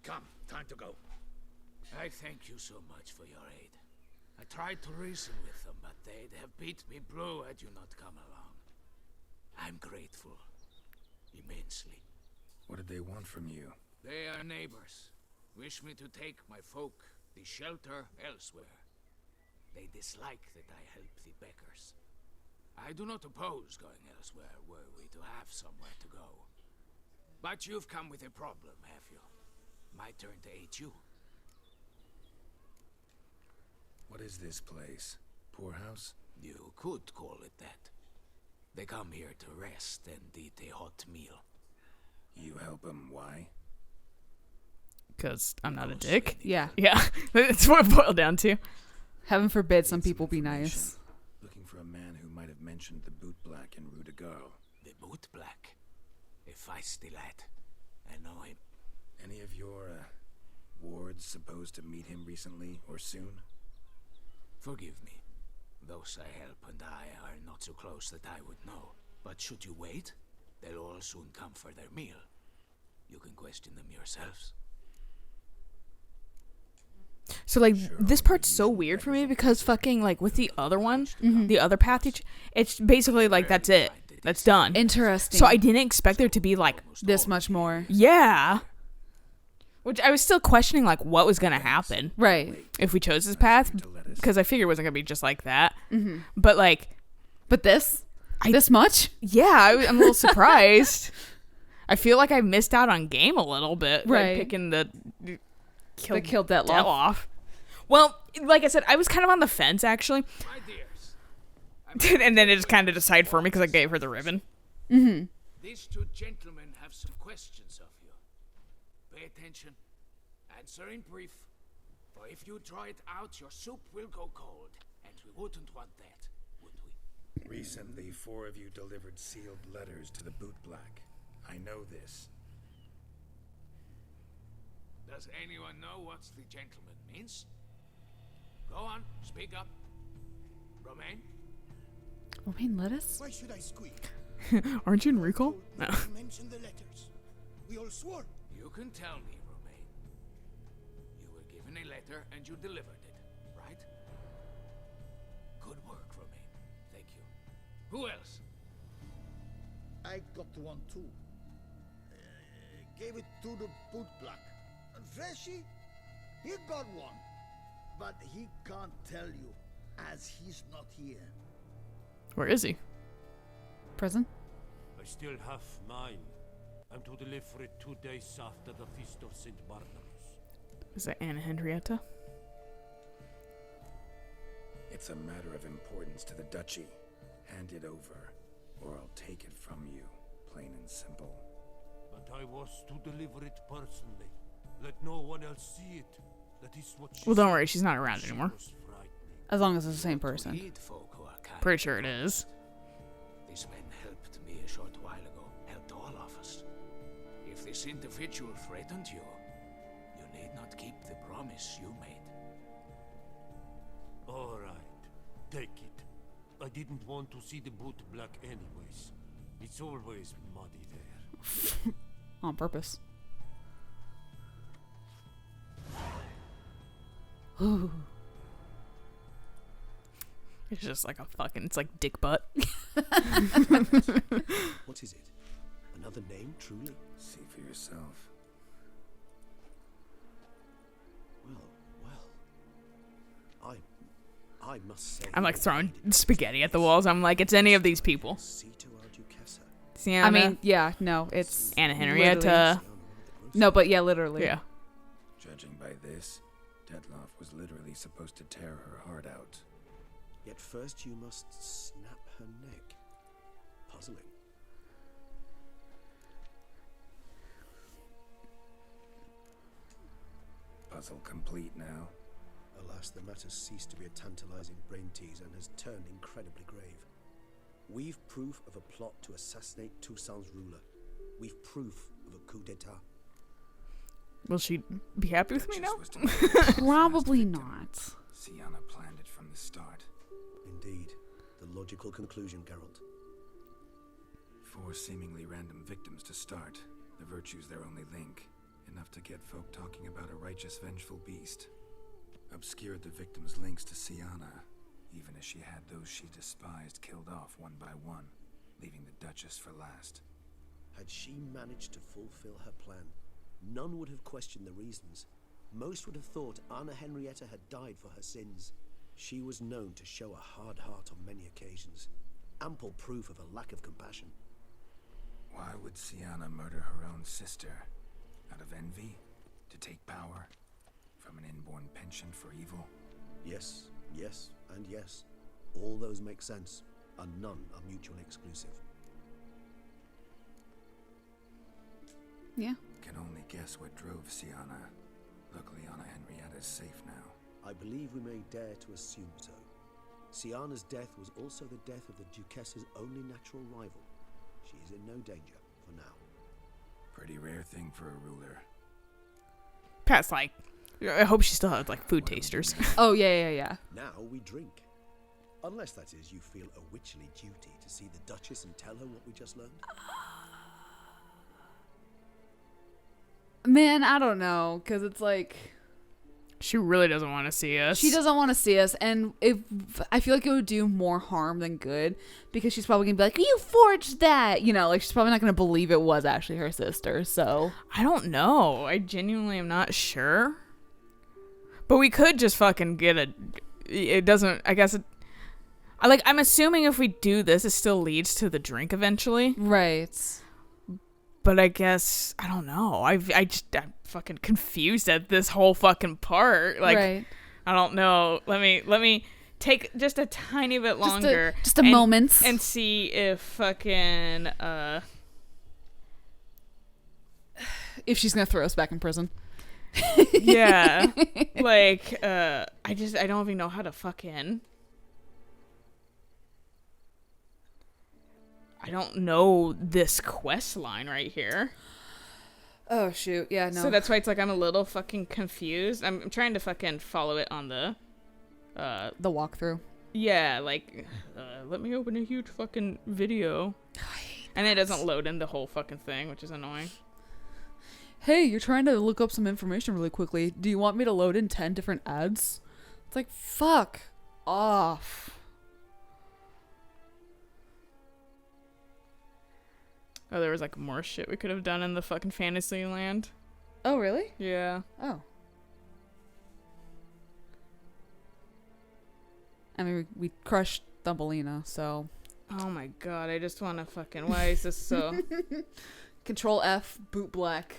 Come, time to go. I thank you so much for your aid. I tried to reason with them, but they'd have beat me blue had you not come along. I'm grateful. Immensely. What did they want from you? They are neighbors. Wish me to take my folk, the shelter, elsewhere. They dislike that I help the beggars. I do not oppose going elsewhere were we to have somewhere to go. But you've come with a problem, have you? My turn to aid you. What is this place? Poorhouse? You could call it that. They come here to rest and eat a hot meal. You help them, why? Because I'm not a dick. Yeah. Yeah. That's what it boiled down to. Heaven forbid some people be nice. Looking for a man who might have mentioned the boot black in Rue de Garl. The boot black. A feisty lad. I know him. Any of your, wards supposed to meet him recently or soon? Forgive me. Those I help and I are not so close that I would know. But should you wait, they'll all soon come for their meal. You can question them yourselves. So, like, this part's so weird for me because fucking, like, with the other one, the other path, it's basically, like, that's it. That's done. Interesting. So I didn't expect there to be, like... this much more. Yeah. Which I was still questioning, like, what was going to happen. Right. If we chose this path. Because I figured it wasn't going to be just like that. Mm-hmm. But, like... But this? This much? Yeah, I'm a little surprised. I feel like I missed out on game a little bit. Right. Like, picking the... Killed that off. Well, like I said, I was kind of on the fence, actually. And then it just kind of decided for me because I gave her the ribbon. Mm-hmm. These two gentlemen have some questions of you. Pay attention. Answer in brief. For if you draw it out, your soup will go cold. And we wouldn't want that, would we? Recently, 4 of you delivered sealed letters to the bootblack. I know this. Does anyone know what the gentleman means? Go on, speak up. Romaine? Romaine lettuce? Why should I squeak? Aren't you in recall? No. Mention the letters. We all swore. You can tell me, Romaine. You were given a letter and you delivered it, right? Good work, Romaine. Thank you. Who else? I got one too. Gave it to the bootblack. Freshy, he got one. But he can't tell you, as he's not here. Where is he? Prison? I still have mine. I'm to deliver it 2 days after the Feast of St. Barnabas. Is that Anna Henrietta? It's a matter of importance to the duchy. Hand it over, or I'll take it from you, plain and simple. And I was to deliver it personally. Let no one else see it. That is what she Well, don't said. worry, she's not around anymore. As long as it's the same person. Pretty sure it is. These men helped me a short while ago, helped all of us. If this individual threatened you, you need not keep the promise you made. All right, take it. I didn't want to see the bootblack anyways. It's always muddy there. On purpose. Ooh. It's just like a fucking, it's like dick butt. What is it? Another name, truly? See for yourself. Well. I must say... I'm like throwing spaghetti at the walls. I'm like, it's any of these people. Sienna. I mean, yeah, no, it's... Anna Henrietta. No, but yeah, literally. Yeah. Judging by this, Detloff was literally supposed to tear her heart out. Yet first you must snap her neck. Puzzling. Puzzle complete now. Alas, the matter's ceased to be a tantalizing brain teaser and has turned incredibly grave. We've proof of a plot to assassinate Toussaint's ruler. We've proof of a coup d'etat. Will she be happy with me now? Probably not. Sienna planned it from the start. Indeed. The logical conclusion, Geralt. 4 seemingly random victims to start. The virtue's their only link. Enough to get folk talking about a righteous, vengeful beast. Obscured the victims' links to Sienna, even as she had those she despised killed off one by one, leaving the Duchess for last. Had she managed to fulfill her plan, none would have questioned the reasons. Most would have thought Anna Henrietta had died for her sins. She was known to show a hard heart on many occasions. Ample proof of a lack of compassion. Why would Sienna murder her own sister? Out of envy? To take power? From an inborn penchant for evil? Yes, yes, and yes. All those make sense, and none are mutually exclusive. Yeah. Can only guess what drove Sienna. Luckily, Anna Henrietta's safe now. I believe we may dare to assume so. Sienna's death was also the death of the Duchess's only natural rival. She is in no danger for now. Pretty rare thing for a ruler. Pat's like, I hope she still has like food tasters. Oh, yeah. Now we drink. Unless, that is, you feel a witcherly duty to see the Duchess and tell her what we just learned. Man, I don't know, because it's like... She really doesn't want to see us. She doesn't want to see us, and I feel like it would do more harm than good, because she's probably gonna be like, "You forged that," you know, like she's probably not gonna believe it was actually her sister. So I don't know. I genuinely am not sure. But we could just fucking get a. It doesn't. I guess. I'm assuming if we do this, it still leads to the drink eventually. Right. But I guess I don't know. I'm fucking confused at this whole fucking part. Like, right. I don't know. Let me take just a tiny bit longer. Just a moment. And see if fucking if she's gonna throw us back in prison. Yeah. Like, I don't even know how to fucking. I don't know this quest line right here. Oh shoot, yeah, no. So that's why it's like I'm a little fucking confused. I'm trying to fucking follow it on the walkthrough. Yeah, like let me open a huge fucking video. And it doesn't load in the whole fucking thing, which is annoying. Hey, you're trying to look up some information really quickly. Do you want me to load in 10 different ads? It's like, fuck off. Oh, there was like more shit we could have done in the fucking fantasy land. Oh, really? Yeah. Oh. I mean, we crushed Thumbelina, so. Oh my god, I just want to fucking. Why is this so. Control F, boot black.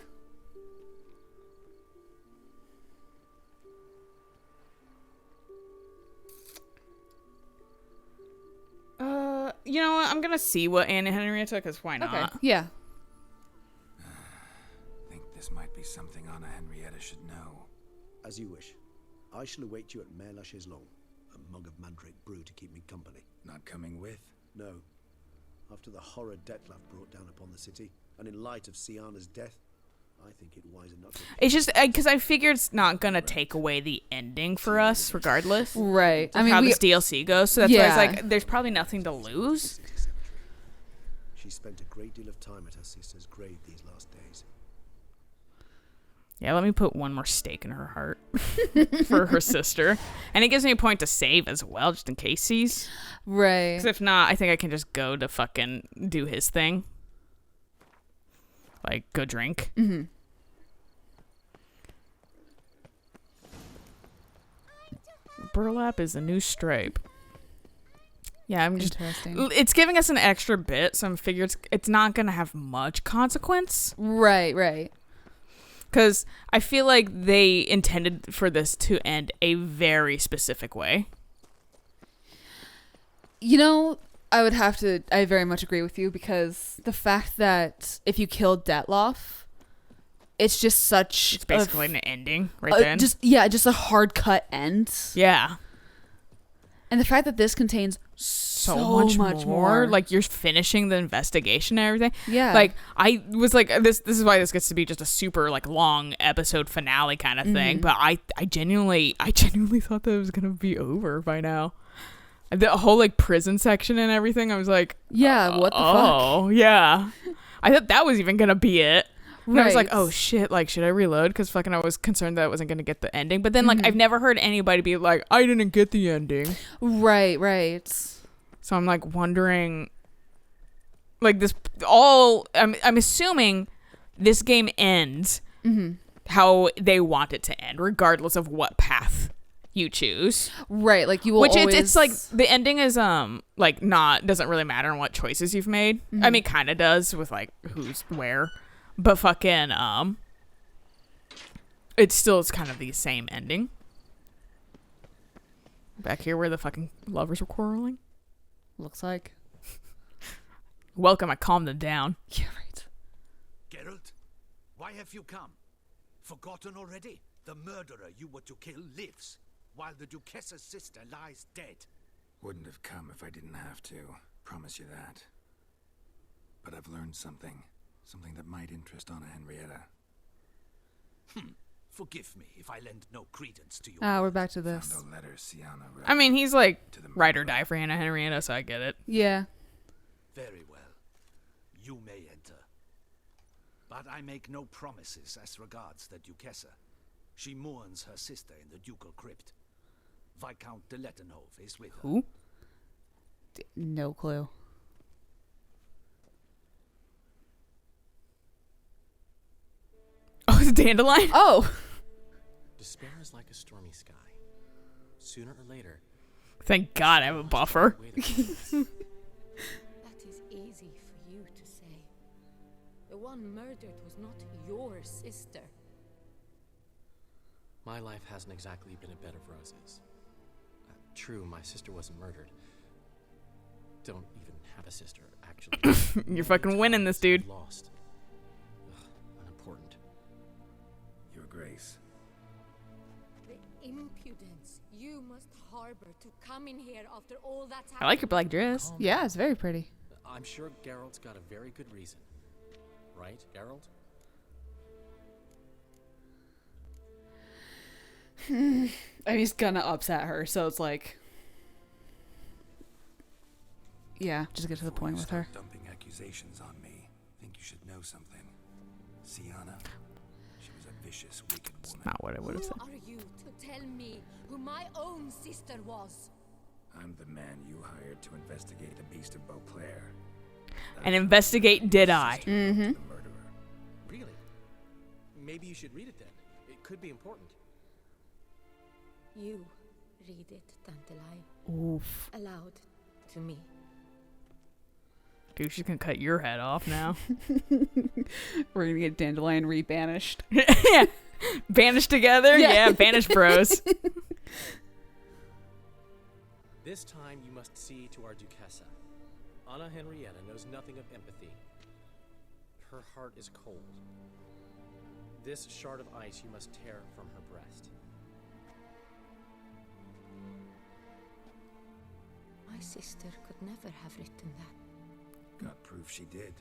You know what? I'm gonna see what Anna Henrietta, because why not? Okay. Yeah. I think this might be something Anna Henrietta should know. As you wish. I shall await you at Mare la Chaiselongue. A mug of mandrake brew to keep me company. Not coming with? No. After the horror Detlef brought down upon the city, and in light of Sienna's death, I think it wiser not to... It's just because I figure it's not gonna take away the ending for us, regardless. Right. I mean, how this DLC goes. So that's why it's like there's probably nothing to lose. She spent a great deal of time at her sister's grave these last days. Yeah, let me put one more stake in her heart for her sister, and it gives me a point to save as well, just in case he's right. Because if not, I think I can just go to fucking do his thing, like go drink. Mm-hmm. Burlap is a new stripe. Yeah, I'm just. Interesting. It's giving us an extra bit, so I'm figuring it's not gonna have much consequence. Right, right. Because I feel like they intended for this to end a very specific way. You know, I very much agree with you, because the fact that if you kill Detlef, it's just such... It's basically an ending right then. Just a hard cut end. Yeah. And the fact that this contains so much more. Like, you're finishing the investigation and everything. Yeah. Like, I was like, this is why this gets to be just a super, like, long episode finale kind of thing. But I genuinely thought that it was going to be over by now. The whole, like, prison section and everything, I was like... Yeah, what the fuck? Oh, yeah. I thought that was even going to be it. And I was like, Right. oh shit, like, should I reload? Because fucking I was concerned that I wasn't going to get the ending. But then, like, I've never heard anybody be like, I didn't get the ending. Right, right. So I'm, like, wondering, like, this all, I'm assuming this game ends how they want it to end, regardless of what path you choose. Right, like, you will always... it's like, the ending is, like, doesn't really matter on what choices you've made. I mean, kind of does with, like, who's where. But fucking, it's kind of the same ending. Back here where the fucking lovers were quarreling. Looks like. Welcome, I calmed them down. Yeah, right. Geralt, why have you come? Forgotten already? The murderer you were to kill lives, while the Duchessa's sister lies dead. Wouldn't have come if I didn't have to. Promise you that. But I've learned something. Something that might interest Anna Henrietta. Forgive me if I lend no credence to you. We're back to this. Found a letter Sienna wrote. I mean, he's like ride or die for Anna Henrietta, so I get it. Yeah. Very well. You may enter. But I make no promises as regards the Duchessa. She mourns her sister in the ducal crypt. Viscount de Lettenhove is with her. Who? No clue. Oh, it's Dandelion? Oh! Despair is like a stormy sky. Sooner or later... Thank God I have a buffer. That is easy for you to say. The one murdered was not your sister. My life hasn't exactly been a bed of roses. True, my sister wasn't murdered. Don't even have a sister, actually. You're fucking winning this, dude. Lost. Ugh, unimportant. Your Grace. The impudence you must harbor to come in here after all that's happened. I like your black dress. Yeah, it's very pretty. I'm sure Geralt's got a very good reason. Right, Geralt? I mean, he's gonna upset her, so it's like... Yeah, just get to the point with her. Dumping accusations on me. Think you should know something. Sienna, she was a vicious, wicked woman. Not what I would have said. Who are you to tell me who my own sister was? I'm the man you hired to investigate the Beast of Beauclair. And investigate did I. Mm-hmm. The murderer. Really? Maybe you should read it then. It could be important. You read it, Dandelion. Oof. Aloud to me. Dude, she's gonna cut your head off now. We're gonna get Dandelion re-banished. Yeah. Banished together? Yeah, banished bros. This time you must see to our Duchessa. Anna Henrietta knows nothing of empathy. Her heart is cold. This shard of ice you must tear from her breast. My sister could never have written that. Got proof she did.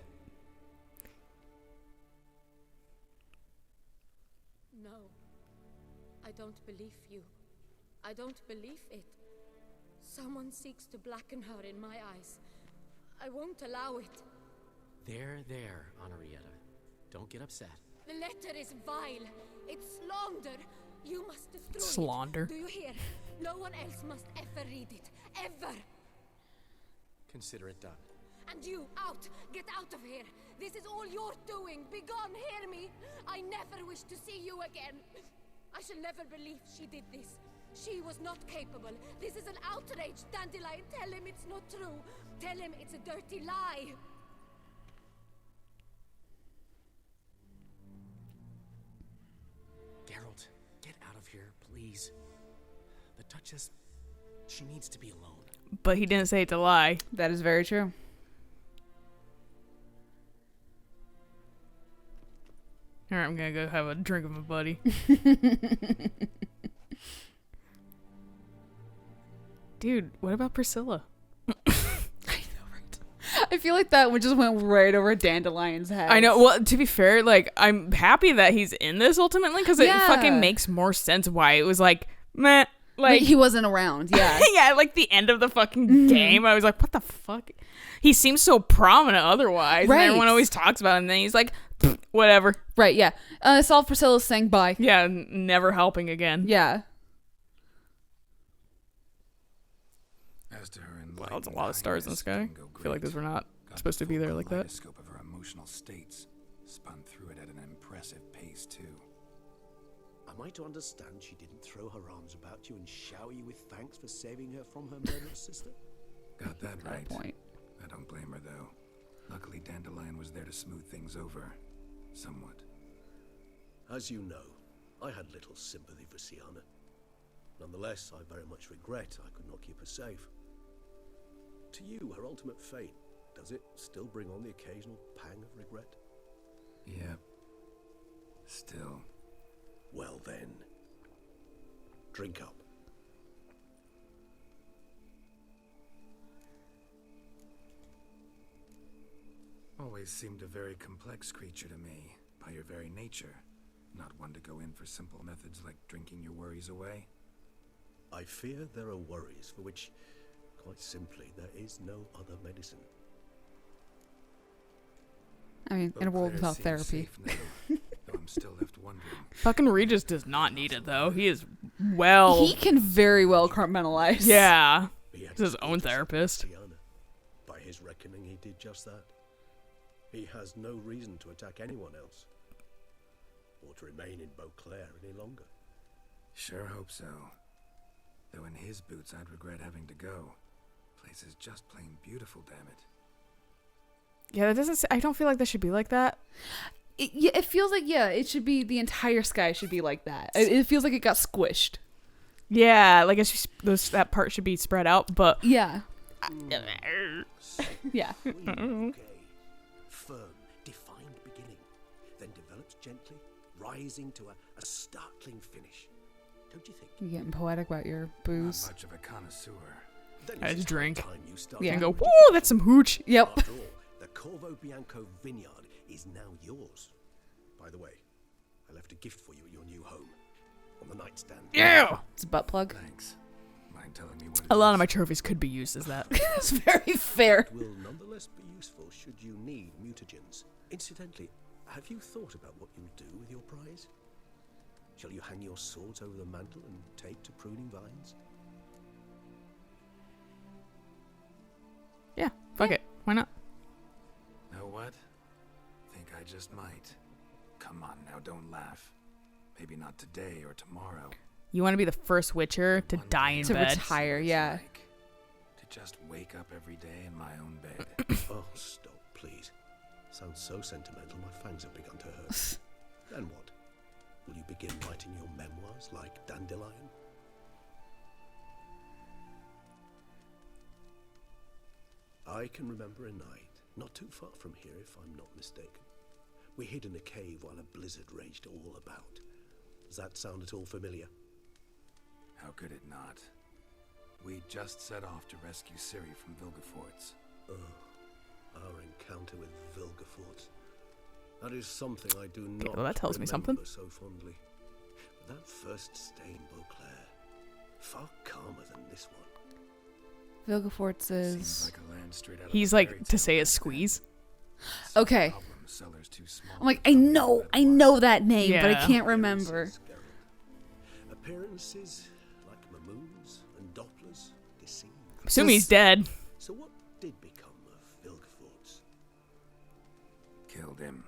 No. I don't believe you. I don't believe it. Someone seeks to blacken her in my eyes. I won't allow it. There, Henrietta. Don't get upset. The letter is vile. It's slander. You must destroy Slander. it. Do you hear? No one else must ever read it. Ever. Consider it done. And you, out! Get out of here! This is all you're doing! Begone, hear me! I never wish to see you again! I shall never believe she did this. She was not capable. This is an outrage, Dandelion. Tell him it's not true. Tell him it's a dirty lie. Geralt, get out of here, please. The Duchess, she needs to be alone. But he didn't say it to lie. That is very true. Alright, I'm gonna go have a drink with my buddy. Dude, what about Priscilla? I feel like that one just went right over Dandelion's head. I know. Well, to be fair, like, I'm happy that he's in this ultimately because it fucking makes more sense why it was like, meh. Like, he wasn't around, yeah. Yeah, like the end of the fucking game, I was like, what the fuck? He seems so prominent otherwise. Right. And everyone always talks about him, and then he's like, whatever. Right, yeah. Solve Priscilla's saying bye. Yeah, never helping again. Yeah. As to her Wow, it's a lot of stars in the sky. I feel like those were not supposed to be there like that. Scope of her emotional states, spun through it at an impressive pace too. Am I to understand she didn't throw her arms about you and shower you with thanks for saving her from her murderous sister? Got that right. Point. I don't blame her though. Luckily, Dandelion was there to smooth things over, somewhat. As you know, I had little sympathy for Sienna. Nonetheless, I very much regret I could not keep her safe. To you, her ultimate fate, does it still bring on the occasional pang of regret? Yeah. Still. Well then, drink up. Always seemed a very complex creature to me, by your very nature. Not one to go in for simple methods like drinking your worries away. I fear there are worries for which, quite simply, there is no other medicine. I mean, in a world Beauclair without seems therapy. safe now, though I'm still left wondering. Fucking Regis does not need it though. He is well. He can very well compartmentalize. Yeah. He's his own therapist. By his reckoning, he did just that. He has no reason to attack anyone else, or to remain in Beauclair any longer. Sure hope so. Though in his boots, I'd regret having to go. Place is just plain beautiful, damn it. Yeah, that doesn't. I don't feel like that should be like that. It feels like it should be the entire sky should be like that. It feels like it got squished. Yeah, like it's just, that part should be spread out, but yeah. Yeah. Firm, defined beginning, then develops gently, rising to a startling finish. Don't you think? You're getting poetic about your booze. Not much of a connoisseur. I just drink. Yeah. And go, whoa, that's some hooch. Yep. After all, the Corvo Bianco vineyard is now yours. By the way, I left a gift for you at your new home. On the nightstand. Yeah! It's a butt plug. Thanks. Mind telling me what A lot of my trophies could be used as that. It's very fair. It will nonetheless be useful should you need mutagens. Incidentally, have you thought about what you'll do with your prize? Shall you hang your swords over the mantle and take to pruning vines? Yeah, fuck it. Why not? Know what? Think I just might. Come on now, don't laugh. Maybe not today or tomorrow. You want to be the first Witcher to die in To bed? retire, yeah. To just wake up every day in my own bed. Oh, stop, please. Sounds so sentimental, my fangs have begun to hurt. Then what? Will you begin writing your memoirs like Dandelion? I can remember a night, not too far from here if I'm not mistaken. We hid in a cave while a blizzard raged all about. Does that sound at all familiar? How could it not? We just set off to rescue Ciri from Vilgefortz. Oh, our encounter with Vilgefortz. That is something I do not well, that tells me something. remember so fondly. But that first stay in Beauclair, far calmer than this one. Vilgefortz is... Like a land straight out of He's a like, fairy to tale. say a squeeze. Okay. Cellar's too small. I'm like, I know that name, but I Yeah. can't remember. Appearances like Mamoons and Dopplers deceive. I'm assuming he's dead. So what did become of Vilgefortz? Killed him.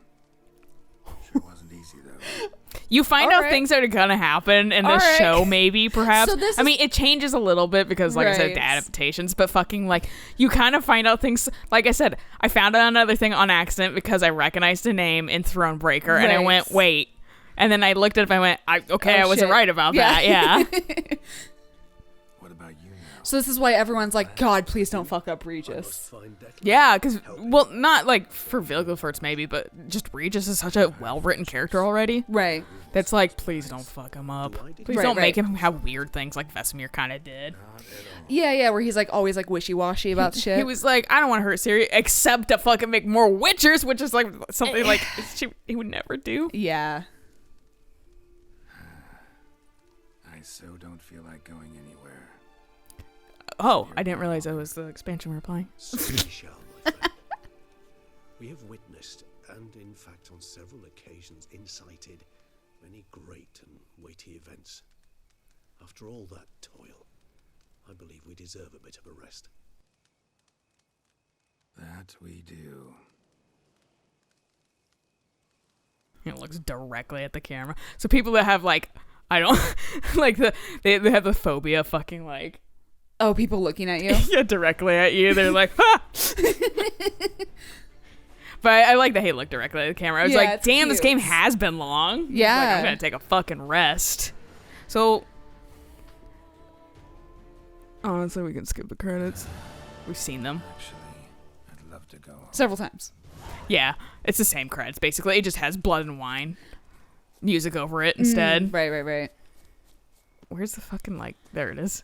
Sure wasn't easy though. You find All out right. things that are gonna happen in the All right. show, maybe, perhaps. So this I is- mean, it changes a little bit because, like I said, Right. the adaptations, but fucking, like, you kind of find out things. Like I said, I found out another thing on accident because I recognized a name in Thronebreaker, and I Right. went, wait. And then I looked it up and I went, okay, Oh, I wasn't shit. right about that. Yeah. What about you now? So this is why everyone's like, God, please don't fuck up Regis. Find Declan. Yeah, because, well, not like for Vilgefortz maybe, but just Regis is such a well-written character already. Right. That's like, please don't fuck him up. Please Right, don't make right. him have weird things like Vesemir kind of did. Yeah, where he's like always like wishy-washy about shit. He was like, I don't want to hurt Ciri, except to fucking make more Witchers, which is like something like he would never do. Yeah. I so don't feel like going anywhere. Oh, I didn't realize that was the expansion we were playing. So we shall, my friend. We have witnessed, and in fact on several occasions incited, many great and weighty events. After all that toil, I believe we deserve a bit of a rest. That we do. He looks directly at the camera. So people that have like, I don't like they have the phobia of fucking like, Oh, people looking at you? yeah, directly at you. They're like, ha! But I like that he looked directly at the camera. I was Yeah, like, it's damn, this cute. game has been long. He's Yeah. like, I'm gonna take a fucking rest. So honestly, we can skip the credits. We've seen them. Actually, I'd love to go. Several times. Yeah, it's the same credits basically. It just has blood and wine music over it instead. Right. Where's the fucking, like, there it is.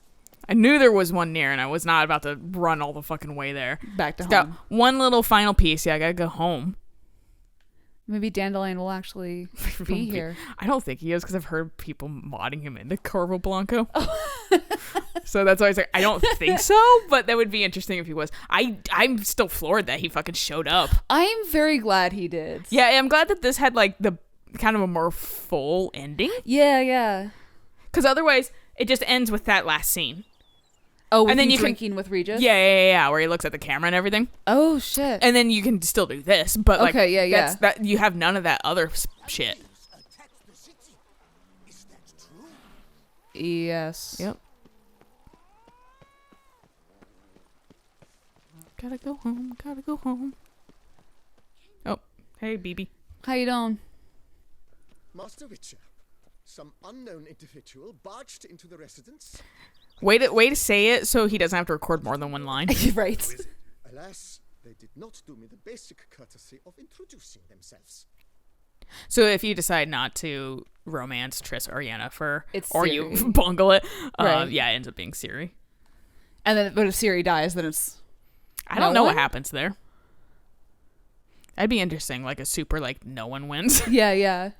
I knew there was one near, and I was not about to run all the fucking way there. Back to It's home. got one little final piece. Yeah, I gotta go home. Maybe Dandelion will actually be here. I don't think he is, because I've heard people modding him into Corvo Blanco. So that's why I was like, I don't think so, but that would be interesting if he was. I'm still floored that he fucking showed up. I'm very glad he did. Yeah, I'm glad that this had, like, the kind of a more full ending. Yeah. Because otherwise, it just ends with that last scene. Oh, and then you drinking with Regis? Yeah, where he looks at the camera and everything. Oh, shit. And then you can still do this, but like, okay, yeah. That you have none of that other shit. Yes. Yep. Gotta go home. Oh, hey, BB. How you doing? Master Witcher, some unknown individual barged into the residence. Way to say it so he doesn't have to record more than one line. Right. Alas, they did not do me the basic courtesy of introducing themselves. So if you decide not to romance Triss or Yennefer, or Ciri. you bungle it, Right. yeah, it ends up being Ciri. And then, but if Ciri dies, then it's... I don't know what happens there. That'd be interesting, like a super, like, no one wins. Yeah.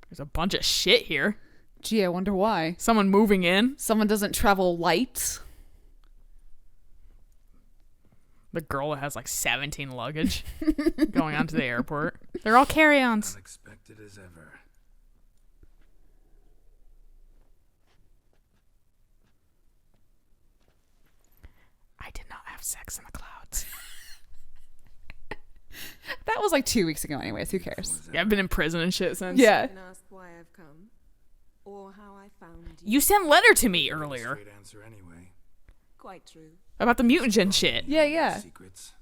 There's a bunch of shit here. Gee, I wonder why. Someone moving in. Someone doesn't travel light. The girl that has like 17 luggage going onto the airport. They're all carry-ons. Unexpected as ever. I did not have sex in the clouds. That was like 2 weeks ago anyways. Who cares? Yeah, I've been in prison and shit since. Yeah. Ask why I've come, or how I found You sent letter to me earlier. Straight answer anyway. Quite true. About the mutagen shit. Yeah. Secrets.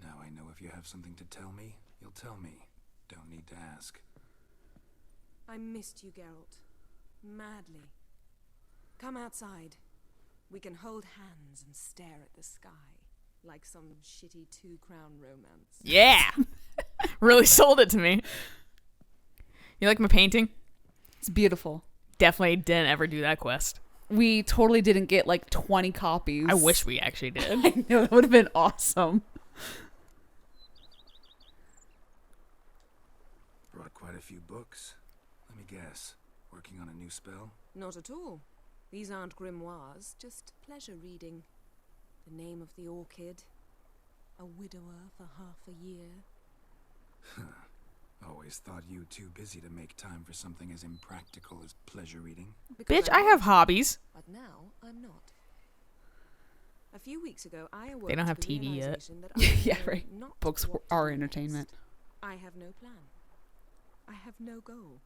Now I know if you have something to tell me, you'll tell me. Don't need to ask. I missed you, Geralt. Madly. Come outside. We can hold hands and stare at the sky. Like some shitty 2-crown romance. Yeah. Really sold it to me. You like my painting? It's beautiful. Definitely didn't ever do that quest. We totally didn't get like 20 copies. I wish we actually did. I know, that would have been awesome. Brought quite a few books. Let me guess. Working on a new spell? Not at all. These aren't grimoires, just pleasure reading. The name of the orchid. A widower for half a year. Always thought you too busy to make time for something as impractical as pleasure reading. Bitch, I have hobbies. But now I'm not. A few weeks ago, I awoke They don't have to the TV yet. realization that I Yeah, know right. not Books what to are do entertainment. next. I have no plan. I have no goal.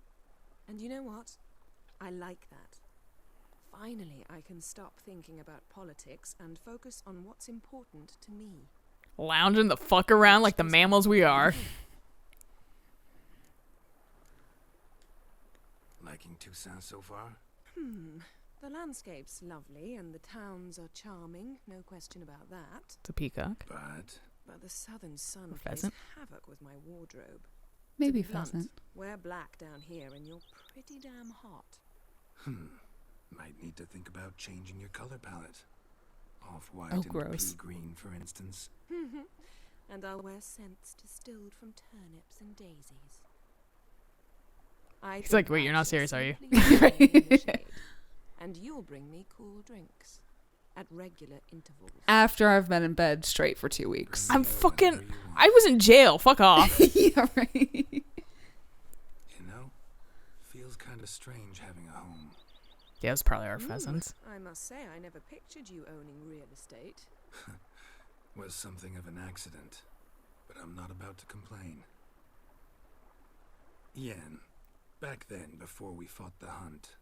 And you know what? I like that. Finally, I can stop thinking about politics and focus on what's important to me. Lounging the fuck around like the mammals we are. Liking Toussaint so far? The landscape's lovely and the towns are charming, no question about that. It's a peacock. But the southern sun Or plays pheasant. havoc with my wardrobe. Maybe To be blunt, pheasant. wear black down here and you're pretty damn hot. Might need to think about changing your color palette. Off-white Oh, and gross. pea green, for instance. And I'll wear scents distilled from turnips and daisies. I He's like, think wait, I you're not shall serious, are you? simply stand in the shade, and you'll bring me cool drinks at regular intervals. After I've been in bed straight for 2 weeks. I'm fucking... I was in jail. Fuck off. Yeah, right. You know, feels kind of strange having a home. Yeah, it's probably our pheasants. I must say, I never pictured you owning real estate. Was something of an accident, but I'm not about to complain. Yen, back then, before we fought the hunt,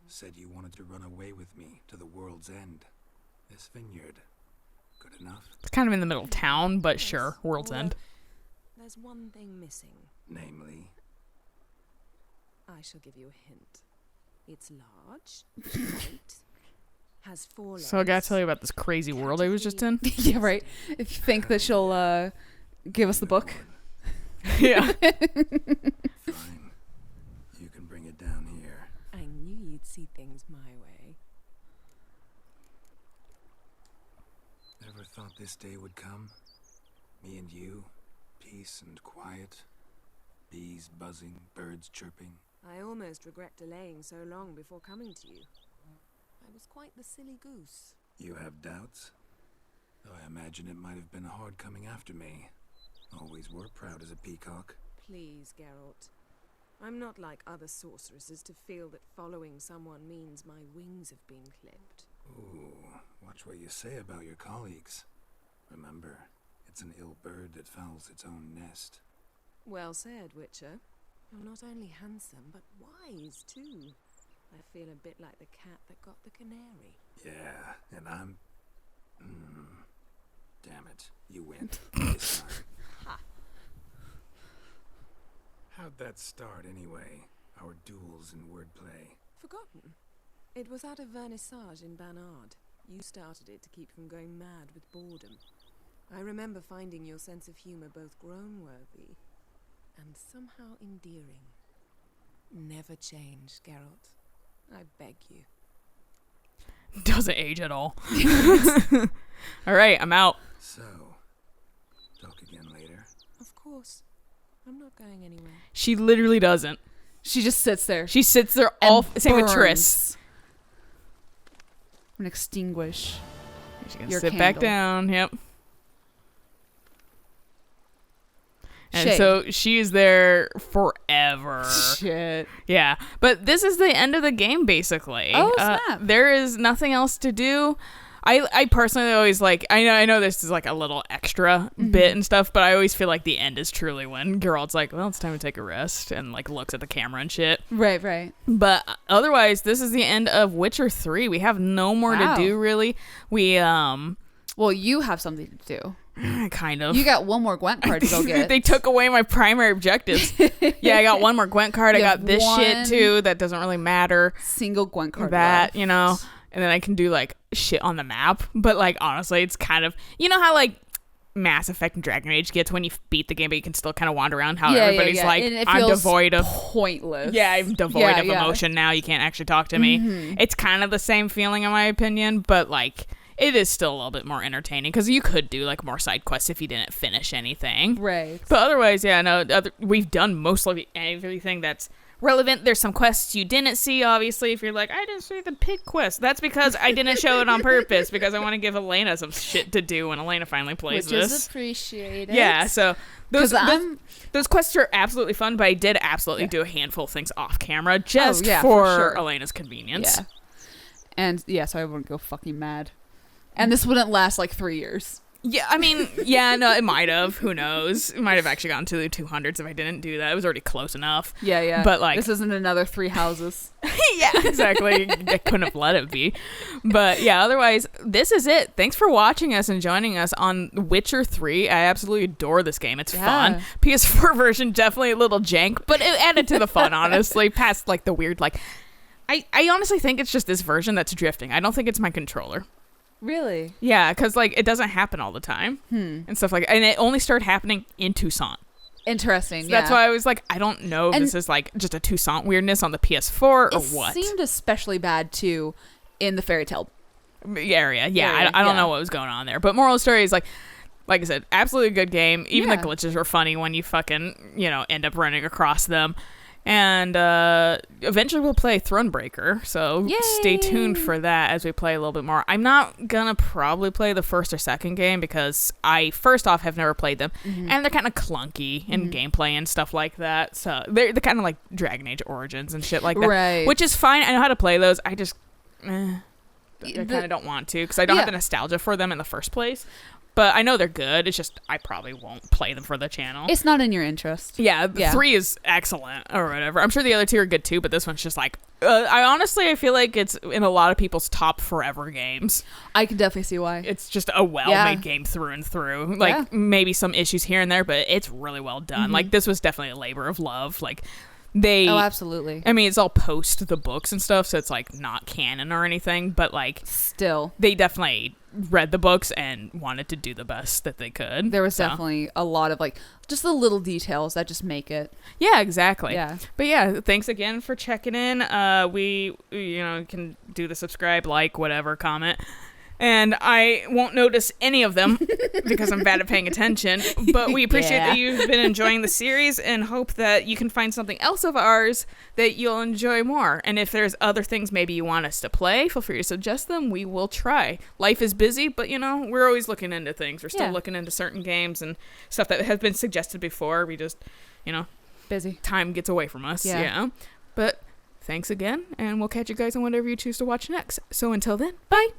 said you wanted to run away with me to the world's end. This vineyard, good enough? It's kind of in the middle of town, but sure, World's End. There's one thing missing. Namely, I shall give you a hint. It's large, white, has 4 legs. So I gotta tell you about this crazy world I was just in. Yeah, right. If you think that she'll give us the book. Yeah. fine. You can bring it down here. I knew you'd see things my way. Ever thought this day would come? Me and you, peace and quiet. Bees buzzing, birds chirping. I almost regret delaying so long before coming to you. I was quite the silly goose. You have doubts? Though I imagine it might have been hard coming after me. Always were proud as a peacock. Please, Geralt. I'm not like other sorceresses to feel that following someone means my wings have been clipped. Ooh, watch what you say about your colleagues. Remember, it's an ill bird that fouls its own nest. Well said, Witcher. You're not only handsome, but wise, too. I feel a bit like the cat that got the canary. Yeah, and I'm... Damn it, you win. Nice start. Ha! How'd that start, anyway? Our duels and wordplay. Forgotten. It was at a vernissage in Banard. You started it to keep from going mad with boredom. I remember finding your sense of humor both groan-worthy and somehow endearing. Never change, Geralt. I beg you. Doesn't age at all. All right, I'm out. So, talk again later. Of course. I'm not going anywhere. She literally doesn't. She just sits there. She sits there all... Same with Triss. And extinguish She can your sit candle. back down. Yep. And Shade. so she is there forever. Shit. Yeah. But this is the end of the game, basically. Oh, snap. There is nothing else to do. I personally always like, I know this is like a little extra bit and stuff, but I always feel like the end is truly when Geralt's like, well, it's time to take a rest, and like looks at the camera and shit. Right. But otherwise, this is the end of Witcher 3. We have no more to do, really. We, well, you have something to do. Kind of. You got one more Gwent card to go get. They took away my primary objectives. Yeah, I got one more Gwent card. I got this shit too. That doesn't really matter. Single Gwent card. That, left. you know, and then I can do like shit on the map. But like, honestly, it's kind of, you know how like Mass Effect and Dragon Age gets when you beat the game, but you can still kind of wander around. How everybody's like, and it I'm feels devoid of pointless. Yeah, I'm devoid of emotion now. You can't actually talk to me. It's kind of the same feeling in my opinion, but like, it is still a little bit more entertaining because you could do like more side quests if you didn't finish anything. Right. But otherwise, yeah, no, we've done mostly everything that's relevant. There's some quests you didn't see, obviously. If you're like, I didn't see the pig quest, that's because I didn't show it on purpose because I want to give Elena some shit to do when Elena finally plays Which this. is appreciated. Yeah, so those quests are absolutely fun, but I did absolutely do a handful of things off camera just for sure. Elena's convenience. Yeah. And yeah, so I wouldn't go fucking mad. And this wouldn't last like 3 years. Yeah, I mean, yeah, no, it might have. Who knows? It might have actually gotten to the 200s if I didn't do that. It was already close enough. Yeah. But like, this isn't another 3 houses. Yeah, exactly. I couldn't have let it be. But yeah, otherwise, this is it. Thanks for watching us and joining us on Witcher 3. I absolutely adore this game. It's fun. PS4 version, definitely a little jank, but it added to the fun, honestly. Past like the weird, like, I honestly think it's just this version that's drifting. I don't think it's my controller. Really? Yeah, because like it doesn't happen all the time and stuff like, and it only started happening in Toussaint. Interesting. So that's why I was like, I don't know if this is like just a Toussaint weirdness on the PS4 or what. It seemed especially bad too in the fairy tale area. Yeah, I don't know what was going on there. But moral of the story is like I said, absolutely good game. Even the glitches were funny when you fucking, end up running across them. And eventually we'll play Thronebreaker, so stay tuned for that as we play a little bit more. I'm not gonna probably play the first or second game because I, first off, have never played them, and they're kind of clunky in gameplay and stuff like that. So they're kind of like Dragon Age Origins and shit like that, right? Which is fine. I know how to play those. I just I kind of don't want to because I don't have the nostalgia for them in the first place. But I know they're good. It's just I probably won't play them for the channel. It's not in your interest. Yeah, 3 is excellent or whatever. I'm sure the other 2 are good too, but this one's just like I feel like it's in a lot of people's top forever games. I can definitely see why. It's just a well-made game through and through. Like maybe some issues here and there, but it's really well done. Like this was definitely a labor of love. Like absolutely. I mean, it's all post the books and stuff, so it's like not canon or anything, but like still they definitely read the books and wanted to do the best that they could. There was definitely a lot of like just the little details that just make it. Yeah, exactly. Yeah. But yeah, thanks again for checking in. We can do the subscribe, like, whatever, comment. And I won't notice any of them because I'm bad at paying attention. But we appreciate that you've been enjoying the series and hope that you can find something else of ours that you'll enjoy more. And if there's other things maybe you want us to play, feel free to suggest them. We will try. Life is busy, but, we're always looking into things. We're still looking into certain games and stuff that has been suggested before. We just, busy. Time gets away from us. Yeah. But thanks again, and we'll catch you guys on whatever you choose to watch next. So until then, bye.